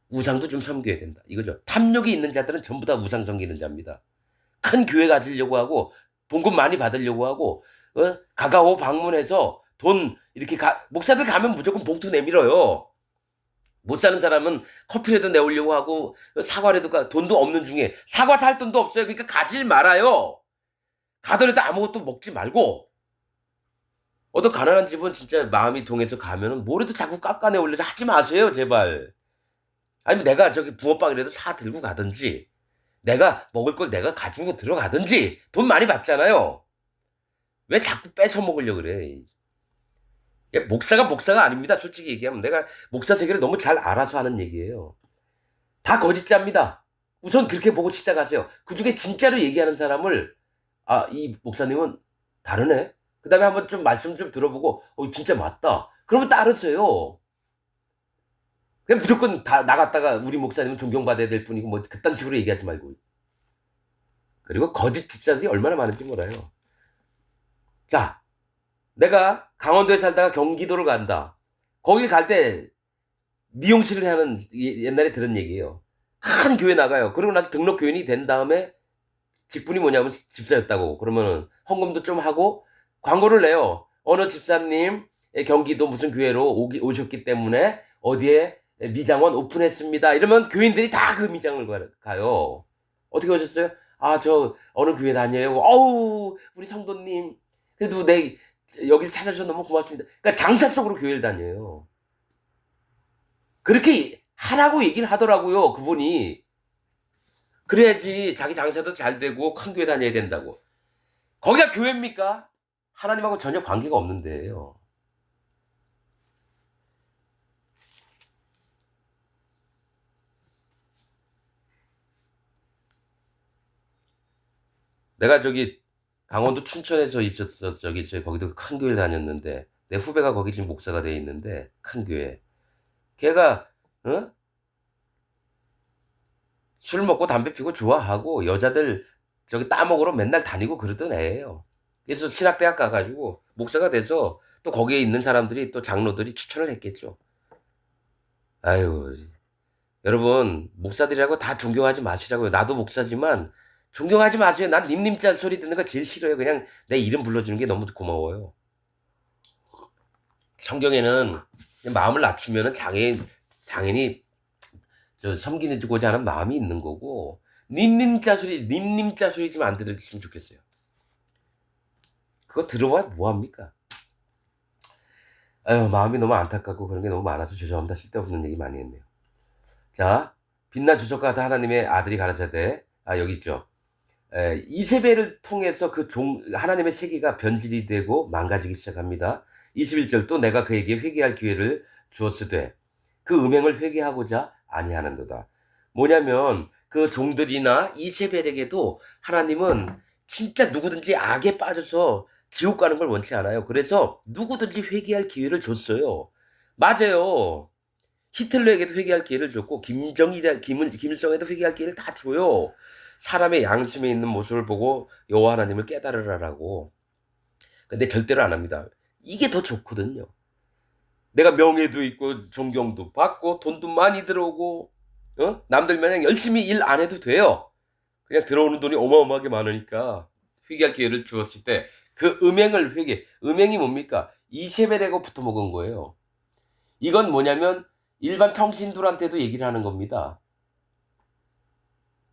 우상도 좀 섬겨야 된다. 이거죠. 탐욕이 있는 자들은 전부 다 우상 섬기는 자입니다. 큰 교회 가지려고 하고 봉급 많이 받으려고 하고 가가오 방문해서 돈 이렇게 목사들 가면 무조건 봉투 내밀어요. 못 사는 사람은 커피라도 내오려고 하고 사과라도 돈도 없는 중에 사과 살 돈도 없어요. 그러니까 가질 말아요. 가더라도 아무것도 먹지 말고. 어떤 가난한 집은 진짜 마음이 동해서 가면은 뭐라도 자꾸 깎아내 올려서 하지 마세요, 제발. 아니면 내가 붕어빵이라도 사 들고 가든지, 내가 먹을 걸 내가 가지고 들어가든지, 돈 많이 받잖아요. 왜 자꾸 뺏어 먹으려고 그래? 목사가 아닙니다. 솔직히 얘기하면 내가 목사 세계를 너무 잘 알아서 하는 얘기예요. 다 거짓자입니다. 우선 그렇게 보고 시작하세요. 그 중에 진짜로 얘기하는 사람을 이 목사님은 다르네. 그 다음에 한번 좀 말씀 좀 들어보고 진짜 맞다. 그러면 따르세요. 그냥 무조건 다 나갔다가 우리 목사님은 존경받아야 될 뿐이고 그딴 식으로 얘기하지 말고. 그리고 거짓 집사들이 얼마나 많은지 몰라요. 자, 내가 강원도에 살다가 경기도를 간다. 거기 갈 때 미용실을 하는 옛날에 들은 얘기예요. 큰 교회 나가요. 그러고 나서 등록 교인이 된 다음에 직분이 뭐냐면 집사였다고. 그러면은 헌금도 좀 하고 광고를 내요. 어느 집사님 경기도 무슨 교회로 오셨기 때문에 어디에 미장원 오픈했습니다. 이러면 교인들이 다 그 미장을 가요. 어떻게 오셨어요? 아, 저 어느 교회 다녀요. 어우, 우리 성도님. 그래도 여기를 찾아주셔서 너무 고맙습니다. 그러니까 장사 속으로 교회를 다녀요. 그렇게 하라고 얘기를 하더라고요, 그분이. 그래야지 자기 장사도 잘 되고 큰 교회 다녀야 된다고. 거기가 교회입니까? 하나님하고 전혀 관계가 없는 데예요. 내가 저기 강원도 춘천에서 있었어. 저기 거기도 큰 교회를 다녔는데 내 후배가 거기 지금 목사가 돼 있는데 큰 교회. 걔가 어? 술 먹고 담배 피고 좋아하고 여자들 저기 따먹으러 맨날 다니고 그러던 애예요. 그래서 신학대학 가가지고 목사가 돼서 또 거기에 있는 사람들이 또 장로들이 추천을 했겠죠. 아유, 여러분 목사들이라고 다 존경하지 마시라고요. 나도 목사지만 존경하지 마세요. 난 님님자 소리 듣는 거 제일 싫어요. 그냥 내 이름 불러주는 게 너무 고마워요. 성경에는 마음을 낮추면은 당연히 저 섬기고자 하는 마음이 있는 거고 님님자 소리 좀 안 들으시면 좋겠어요. 그거 들어봐야 뭐합니까? 아유, 마음이 너무 안타깝고 그런 게 너무 많아서 죄송합니다. 쓸데없는 얘기 많이 했네요. 자, 빛난 주석과 같은 하나님의 아들이 가라사대, 여기 있죠. 이세벨을 통해서 하나님의 세계가 변질이 되고 망가지기 시작합니다. 21절, 또 내가 그에게 회개할 기회를 주었으되 그 음행을 회개하고자 아니하는도다. 뭐냐면 그 종들이나 이세벨에게도 하나님은 진짜 누구든지 악에 빠져서 지옥 가는 걸 원치 않아요. 그래서 누구든지 회개할 기회를 줬어요. 맞아요. 히틀러에게도 회개할 기회를 줬고 김일성에도 회개할 기회를 다 줘요. 사람의 양심에 있는 모습을 보고 여호와 하나님을 깨달으라라고. 근데 절대로 안 합니다. 이게 더 좋거든요. 내가 명예도 있고 존경도 받고 돈도 많이 들어오고 남들 마냥 열심히 일 안 해도 돼요. 그냥 들어오는 돈이 어마어마하게 많으니까 회개할 기회를 주었을 때 그 음행이 뭡니까? 이세벨하고 붙어 먹은 거예요. 이건 뭐냐면 일반 평신들한테도 얘기를 하는 겁니다.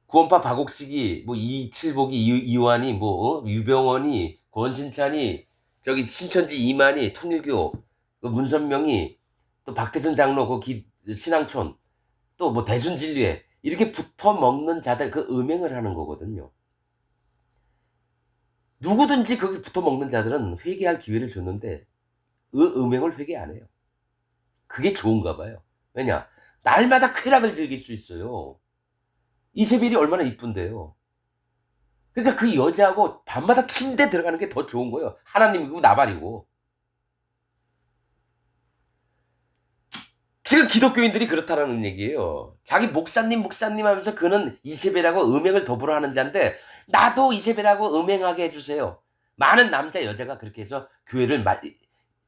구원파 박옥식이 뭐 이칠복이 이완이 뭐 유병원이 권신찬이 저기 신천지 이만희 통일교 그 문선명이 또 박태선 장로 신앙촌 또 뭐 대순진리회 이렇게 붙어 먹는 자들 그 음행을 하는 거거든요. 누구든지 거기 붙어 먹는 자들은 회개할 기회를 줬는데 그 음행을 회개 안 해요. 그게 좋은가 봐요. 왜냐? 날마다 쾌락을 즐길 수 있어요. 이세벨이 얼마나 이쁜데요. 그러니까 그 여자하고 밤마다 침대 들어가는 게 더 좋은 거예요. 하나님이고 나발이고. 지금 기독교인들이 그렇다라는 얘기예요. 자기 목사님 하면서 그는 이세벨하고 음행을 더불어 하는 자인데 나도 이세벨하고 음행하게 해주세요. 많은 남자 여자가 그렇게 해서 교회를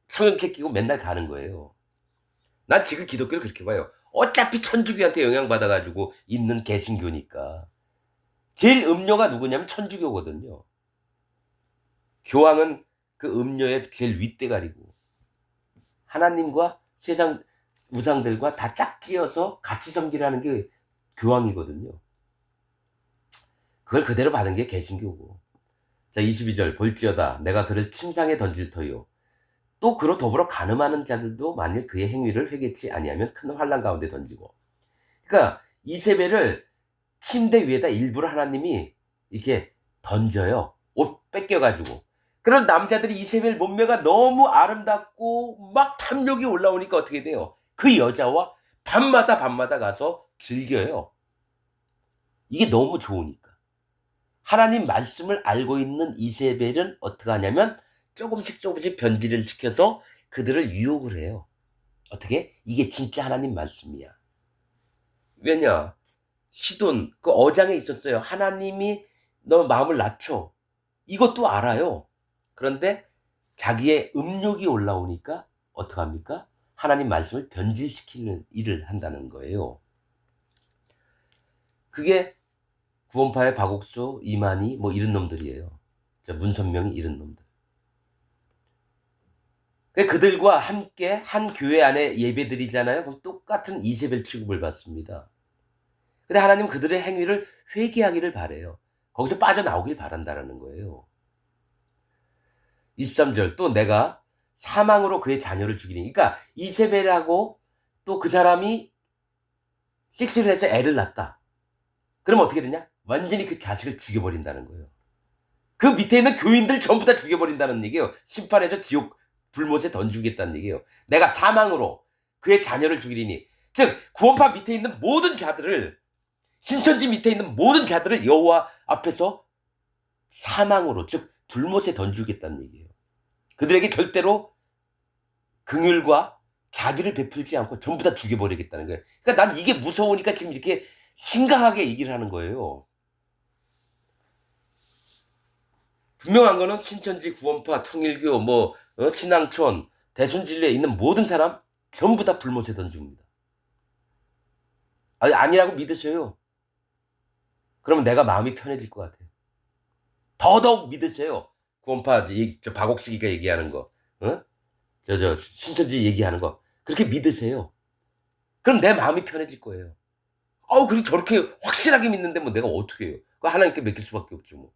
성형책 끼고 맨날 가는 거예요. 난 지금 기독교를 그렇게 봐요. 어차피 천주교한테 영향받아가지고 있는 개신교니까. 제일 음료가 누구냐면 천주교거든요. 교황은 그 음료의 제일 윗대가리고 하나님과 세상 우상들과 다 짝지어서 같이 섬기라는 게 교황이거든요. 그걸 그대로 받은 게 개신교고. 자, 22절 볼지어다 내가 그를 침상에 던질 터요. 또 그로 더불어 간음하는 자들도 만일 그의 행위를 회개치 아니하면 큰 환난 가운데 던지고. 그러니까 이세벨을 침대 위에다 일부러 하나님이 이렇게 던져요. 옷 뺏겨가지고. 그런 남자들이 이세벨 몸매가 너무 아름답고 막 탐욕이 올라오니까 어떻게 돼요? 그 여자와 밤마다 가서 즐겨요. 이게 너무 좋으니까. 하나님 말씀을 알고 있는 이세벨은 어떻게 하냐면 조금씩 변질을 시켜서 그들을 유혹을 해요. 어떻게? 이게 진짜 하나님 말씀이야. 왜냐? 시돈 그 어장에 있었어요. 하나님이 너 마음을 낮춰. 이것도 알아요. 그런데 자기의 음욕이 올라오니까 어떡합니까? 하나님 말씀을 변질시키는 일을 한다는 거예요. 그게 구원파의 박옥수, 이만희 뭐 이런 놈들이에요. 문선명이 이런 놈들. 그들과 함께 한 교회 안에 예배드리잖아요. 그럼 똑같은 이세벨 취급을 받습니다. 근데 하나님은 그들의 행위를 회개하기를 바래요. 거기서 빠져나오길 바란다라는 거예요. 23절 또 내가 사망으로 그의 자녀를 죽이니. 그러니까 이세벨하고 또 그 사람이 섹스를 해서 애를 낳았다. 그럼 어떻게 되냐? 완전히 그 자식을 죽여버린다는 거예요. 그 밑에 있는 교인들 전부 다 죽여버린다는 얘기예요. 심판해서 지옥 불못에 던지겠다는 얘기예요. 내가 사망으로 그의 자녀를 죽이리니. 즉 구원파 밑에 있는 모든 자들을, 신천지 밑에 있는 모든 자들을 여호와 앞에서 사망으로, 즉 불못에 던지겠다는 얘기예요. 그들에게 절대로 긍휼과 자비를 베풀지 않고 전부 다 죽여버리겠다는 거예요. 그러니까 난 이게 무서우니까 지금 이렇게 심각하게 얘기를 하는 거예요. 분명한 거는 신천지, 구원파, 통일교, 신앙촌, 대순진리에 있는 모든 사람 전부 다 불못에 던집니다. 아니라고 믿으세요. 그러면 내가 마음이 편해질 것 같아요. 더더욱 믿으세요. 구원파, 저 박옥식이가 얘기하는 거, 신천지 얘기하는 거, 그렇게 믿으세요. 그럼 내 마음이 편해질 거예요. 그리고 저렇게 확실하게 믿는데 내가 어떻게 해요? 하나님께 맡길 수밖에 없죠, 뭐.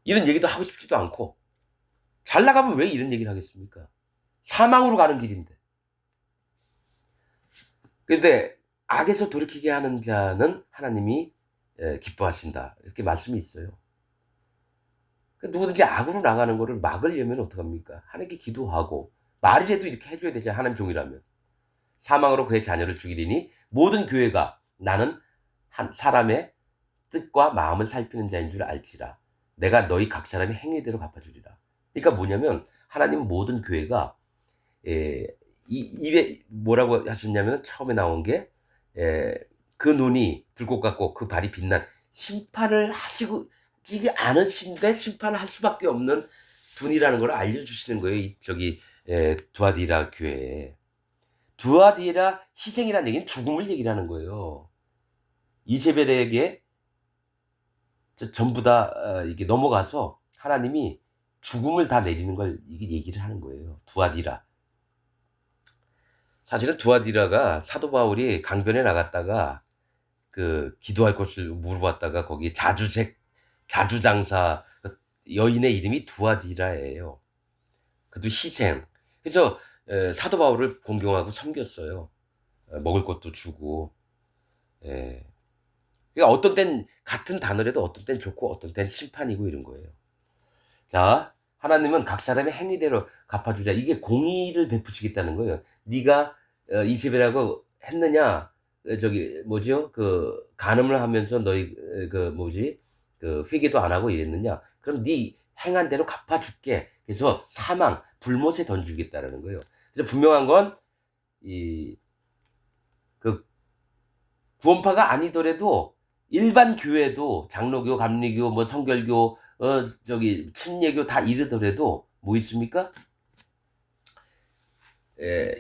이런 얘기도 하고 싶지도 않고. 잘 나가면 왜 이런 얘기를 하겠습니까? 사망으로 가는 길인데. 근데 악에서 돌이키게 하는 자는 하나님이 기뻐하신다. 이렇게 말씀이 있어요. 누구든지 악으로 나가는 거를 막으려면 어떡합니까? 하나님께 기도하고 말이라도 이렇게 해줘야 되잖아요. 하나님 종이라면. 사망으로 그의 자녀를 죽이리니 모든 교회가 나는 한 사람의 뜻과 마음을 살피는 자인 줄 알지라. 내가 너희 각 사람의 행위대로 갚아주리라. 그러니까 뭐냐면 하나님은 모든 교회가 입에 뭐라고 하셨냐면 처음에 나온 게 그 눈이 불꽃 같고 그 발이 빛난, 심판을 하시고 이게 않으신데 심판을 할 수밖에 없는 분이라는 걸 알려주시는 거예요. 저기 두아디라 교회에. 두아디라 희생이라는 얘기는 죽음을 얘기하는 거예요. 이세벨에게 전부 다 이게 넘어가서 하나님이 죽음을 다 내리는 걸 이게 얘기를 하는 거예요. 두아디라. 사실은 두아디라가 사도 바울이 강변에 나갔다가 그 기도할 곳을 물어봤다가 거기 자주장사 여인의 이름이 두아디라예요. 그도 희생. 그래서 사도 바울을 공경하고 섬겼어요. 먹을 것도 주고. 예. 그러니까 어떤 땐 같은 단어라도 어떤 땐 좋고 어떤 땐 심판이고 이런 거예요. 자, 하나님은 각 사람의 행위대로 갚아주자. 이게 공의를 베푸시겠다는 거예요. 네가 이세벨하고 했느냐? 저기 뭐죠? 그 간음을 하면서 너희 그 회개도 안 하고 이랬느냐? 그럼 네 행한 대로 갚아줄게. 그래서 사망, 불못에 던지겠다라는 거예요. 그래서 분명한 건 그 구원파가 아니더라도 일반 교회도 장로교, 감리교, 성결교, 침례교 다 이르더라도 뭐 있습니까?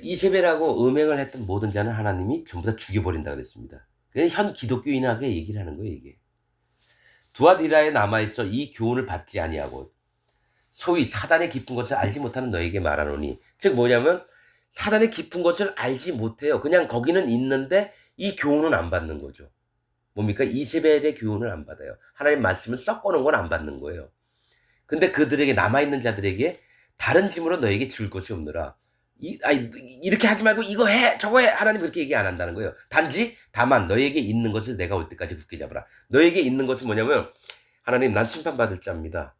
이세벨하고 음행을 했던 모든 자는 하나님이 전부 다 죽여버린다 그랬습니다. 현 기독교인에게 얘기를 하는 거예요, 이게. 두아디라에 남아있어 이 교훈을 받지 아니하고 소위 사단의 깊은 것을 알지 못하는 너에게 말하노니. 즉 뭐냐면 사단의 깊은 것을 알지 못해요. 그냥 거기는 있는데 이 교훈은 안 받는 거죠. 뭡니까? 이세벨의 교훈을 안 받아요. 하나님 말씀을 섞어놓은 건 안 받는 거예요. 근데 그들에게 남아있는 자들에게 다른 짐으로 너에게 줄 것이 없느라. 이렇게 하지 말고 이거 해 저거 해. 하나님 그렇게 얘기 안 한다는 거예요. 다만 너에게 있는 것을 내가 올 때까지 굳게 잡으라. 너에게 있는 것은 뭐냐면 하나님 난 심판받을 자입니다.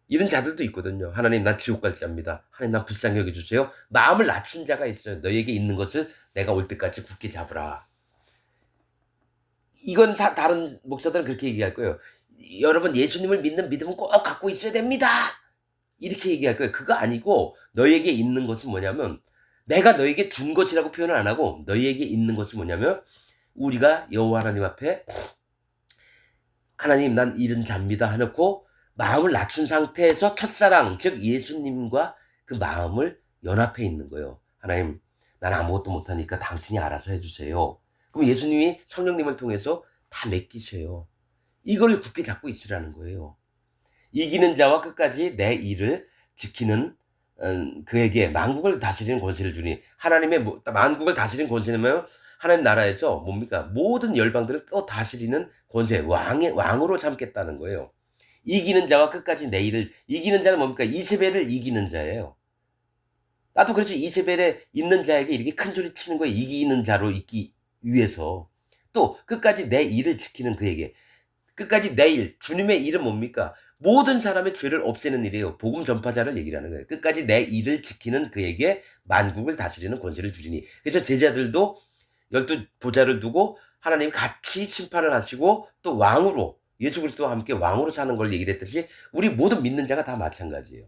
이런 자들도 있거든요. 하나님 난 지옥 갈 자입니다. 하나님 난 불쌍히 여겨주세요. 마음을 낮춘 자가 있어요. 너에게 있는 것을 내가 올 때까지 굳게 잡으라. 이건 다른 목사들은 그렇게 얘기할 거예요. 여러분 예수님을 믿는 믿음은 꼭 갖고 있어야 됩니다. 이렇게 얘기할 거예요. 그거 아니고 너에게 있는 것은 뭐냐면 내가 너에게 준 것이라고 표현을 안 하고 너에게 있는 것은 뭐냐면 우리가 여호와 하나님 앞에 하나님 난 이런 자입니다 해놓고 마음을 낮춘 상태에서 첫사랑 즉 예수님과 그 마음을 연합해 있는 거예요. 하나님 난 아무것도 못하니까 당신이 알아서 해주세요. 그럼 예수님이 성령님을 통해서 다 맡기세요. 이걸 굳게 잡고 있으라는 거예요. 이기는 자와 끝까지 내 일을 지키는 그에게 만국을 다스리는 권세를 주니. 하나님의 만국을 다스리는 권세는 하나님 나라에서 뭡니까? 모든 열방들을 또 다스리는 권세, 왕으로 삼겠다는 거예요. 이기는 자와 끝까지 내 일을 이기는 자는 뭡니까? 이세벨을 이기는 자예요. 나도 그래서 이세벨에 있는 자에게 이렇게 큰 소리 치는 거예요. 이기는 자로 있기 위해서. 또 끝까지 내 일을 지키는 그에게. 끝까지 내 일, 주님의 일은 뭡니까? 모든 사람의 죄를 없애는 일이에요. 복음 전파자를 얘기를 하는 거예요. 끝까지 내 일을 지키는 그에게 만국을 다스리는 권세를 주리니. 그래서 제자들도 12보좌를 두고 하나님 같이 심판을 하시고 또 왕으로 예수 그리스도와 함께 왕으로 사는 걸 얘기를 했듯이 우리 모든 믿는 자가 다 마찬가지예요.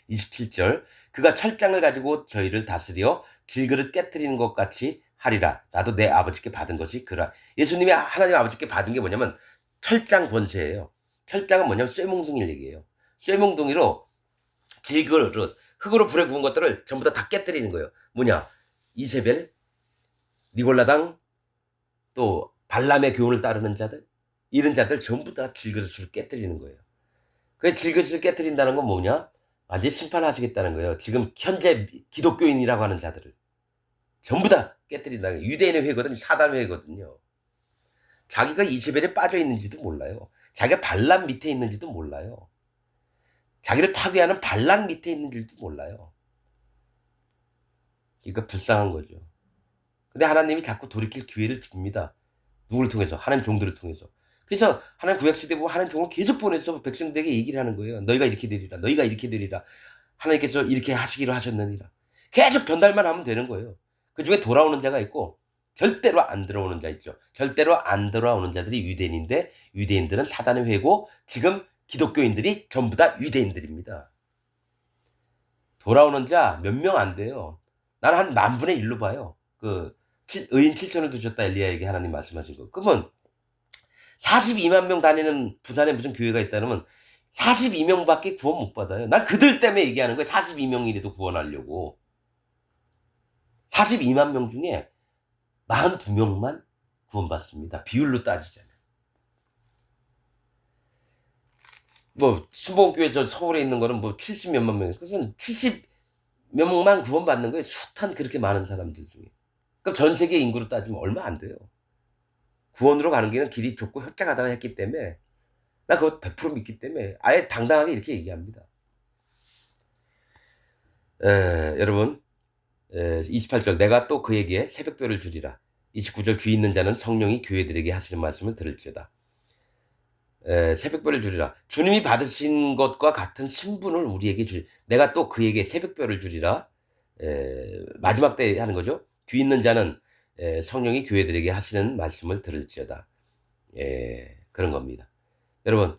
27절 그가 철장을 가지고 저희를 다스려 질그릇 깨뜨리는 것 같이 하리라. 나도 내 아버지께 받은 것이 그라. 예수님이 하나님 아버지께 받은 게 뭐냐면 철장 권세예요. 철장은 뭐냐면 쇠몽둥이를 얘기해요. 쇠몽둥이로 질그릇 흙으로 불에 구운 것들을 전부 다 깨뜨리는 거예요. 뭐냐? 이세벨, 니골라당, 또 발람의 교훈을 따르는 자들, 이런 자들 전부 다 질그릇을 깨뜨리는 거예요. 그 질그릇을 깨뜨린다는 건 뭐냐? 완전히 심판하시겠다는 거예요. 지금 현재 기독교인이라고 하는 자들을 전부 다 깨뜨린다는 거예요. 유대인의 회거든요. 사단의 회거든요. 자기가 이세벨에 빠져 있는지도 몰라요. 자기가 발람 밑에 있는지도 몰라요. 자기를 파괴하는 발람 밑에 있는지도 몰라요. 그러니까 불쌍한 거죠. 근데 하나님이 자꾸 돌이킬 기회를 줍니다. 누구를 통해서? 하나님 종들을 통해서. 그래서 하나님 구약시대 보면 하나님 종을 계속 보내서 백성들에게 얘기를 하는 거예요. 너희가 이렇게 되리라. 너희가 이렇게 되리라. 하나님께서 이렇게 하시기로 하셨느니라. 계속 전달만 하면 되는 거예요. 그 중에 돌아오는 자가 있고 절대로 안 들어오는 자 있죠. 절대로 안 돌아오는 자들이 유대인인데 유대인들은 사단의 회고 지금 기독교인들이 전부 다 유대인들입니다. 돌아오는 자 몇 명 안 돼요. 나는 한 10,000분의 1로 봐요. 그 의인 7천을 두셨다 엘리야에게 하나님 말씀하신 거. 그러면 42만 명 다니는 부산에 무슨 교회가 있다면 42명밖에 구원 못 받아요. 난 그들 때문에 얘기하는 거예요. 42명이라도 구원하려고. 42만 명 중에 42명만 구원받습니다. 비율로 따지자면. 뭐 신봉교회 저 서울에 있는 거는 뭐 70몇만 명. 그건 70몇만 구원받는 거예요. 숱한 그렇게 많은 사람들 중에. 그럼 전 세계 인구로 따지면 얼마 안 돼요. 구원으로 가는 길은 길이 좁고 협착하다가 했기 때문에 나 그거 100% 믿기 때문에 아예 당당하게 이렇게 얘기합니다. 여러분 28절 내가 또 그에게 새벽별을 주리라. 29절 귀 있는 자는 성령이 교회들에게 하시는 말씀을 들을지어다. 새벽별을 주리라. 주님이 받으신 것과 같은 신분을 우리에게 주리. 내가 또 그에게 새벽별을 주리라. 마지막 때 하는 거죠. 귀 있는 자는 성령이 교회들에게 하시는 말씀을 들을지어다. 그런 겁니다. 여러분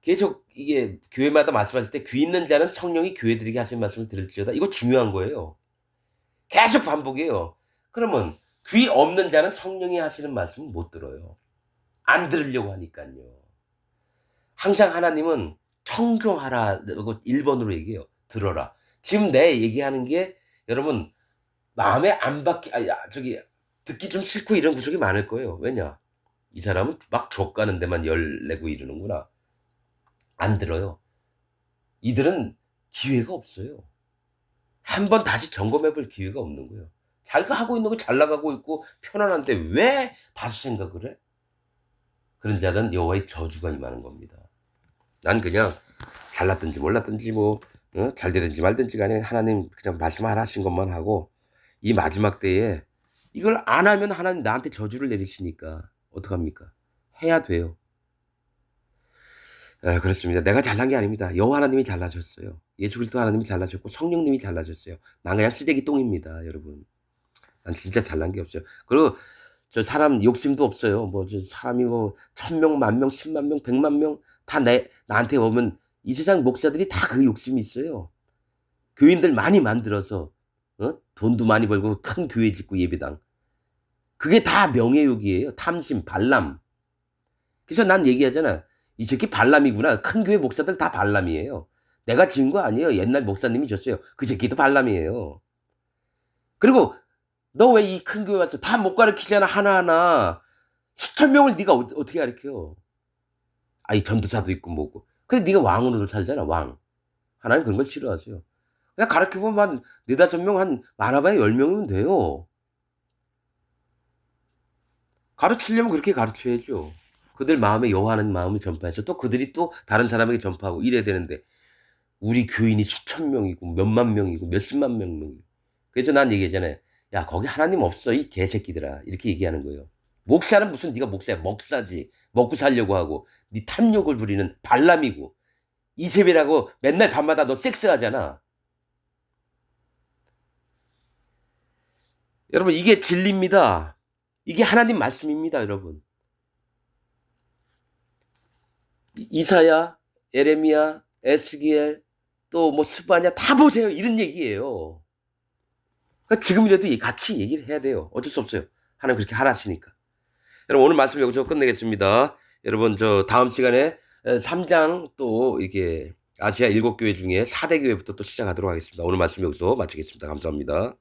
계속 이게 교회마다 말씀하실 때 귀 있는 자는 성령이 교회들에게 하시는 말씀을 들을지어다. 이거 중요한 거예요. 계속 반복해요. 그러면 귀 없는 자는 성령이 하시는 말씀을 못 들어요. 안 들으려고 하니까요. 항상 하나님은 청종하라고 1번으로 얘기해요. 들어라. 지금 내 얘기하는 게 여러분 마음에 안 받기 저기 듣기 좀 싫고 이런 구석이 많을 거예요. 왜냐? 이 사람은 막 족가는 데만 열 내고 이러는구나. 안 들어요. 이들은 기회가 없어요. 한번 다시 점검해 볼 기회가 없는 거예요. 자기가 하고 있는 거 잘 나가고 있고 편안한데 왜 다시 생각을 해? 그런 자는 여호와의 저주가 임하는 겁니다. 난 그냥 잘났든지 몰랐든지 뭐 잘 되든지 말든지 간에 하나님 그냥 말씀 하신 것만 하고 이 마지막 때에 이걸 안 하면 하나님 나한테 저주를 내리시니까 어떡합니까? 해야 돼요. 그렇습니다. 내가 잘난 게 아닙니다. 여호와 하나님이 잘나셨어요. 예수 그리스도 하나님이 잘나셨고 성령님이 잘나셨어요. 난 그냥 쓰레기 똥입니다, 여러분. 난 진짜 잘난 게 없어요. 그리고 저 사람 욕심도 없어요. 뭐 저 사람이 뭐 1,000명, 10,000명, 100,000명, 1,000,000명 다 나한테 오면 이 세상 목사들이 다 그 욕심이 있어요. 교인들 많이 만들어서 돈도 많이 벌고 큰 교회 짓고 예배당. 그게 다 명예욕이에요. 탐심, 발람. 그래서 난 얘기하잖아. 이 새끼 발람이구나. 큰 교회 목사들 다 발람이에요. 내가 지은 거 아니에요. 옛날 목사님이 줬어요. 그 새끼도 발람이에요. 그리고 너 왜 이 큰 교회 왔어? 다 못 가르치잖아 하나하나. 수천 명을 네가 어떻게 가르쳐? 아이 전도사도 있고 뭐고. 근데 네가 왕으로 살잖아 왕. 하나님 그런 걸 싫어하세요. 그냥 가르쳐 보면 한 4-5명 한 많아봐야 10명이면 돼요. 가르치려면 그렇게 가르쳐야죠. 그들 마음에 여호와하는 마음을 전파해서 또 그들이 또 다른 사람에게 전파하고 이래야 되는데 우리 교인이 수천 명이고 몇만 명이고 몇십만 명이고 그래서 난 얘기하잖아요. "야 거기 하나님 없어 이 개새끼들아." 이렇게 얘기하는 거예요. 목사는 무슨 네가 목사야. 먹사지. 먹고 살려고 하고 네 탐욕을 부리는 발람이고 이세벨하고 맨날 밤마다 너 섹스하잖아. 여러분 이게 진리입니다. 이게 하나님 말씀입니다 여러분. 이사야, 예레미야, 에스기엘 또 뭐 스바냐 다 보세요. 이런 얘기예요. 그러니까 지금이라도 같이 얘기를 해야 돼요. 어쩔 수 없어요. 하나님 그렇게 하라시니까. 여러분 오늘 말씀 여기서 끝내겠습니다. 여러분 저 다음 시간에 3장 또 이게 아시아 7 교회 중에 4대 교회부터 또 시작하도록 하겠습니다. 오늘 말씀 여기서 마치겠습니다. 감사합니다.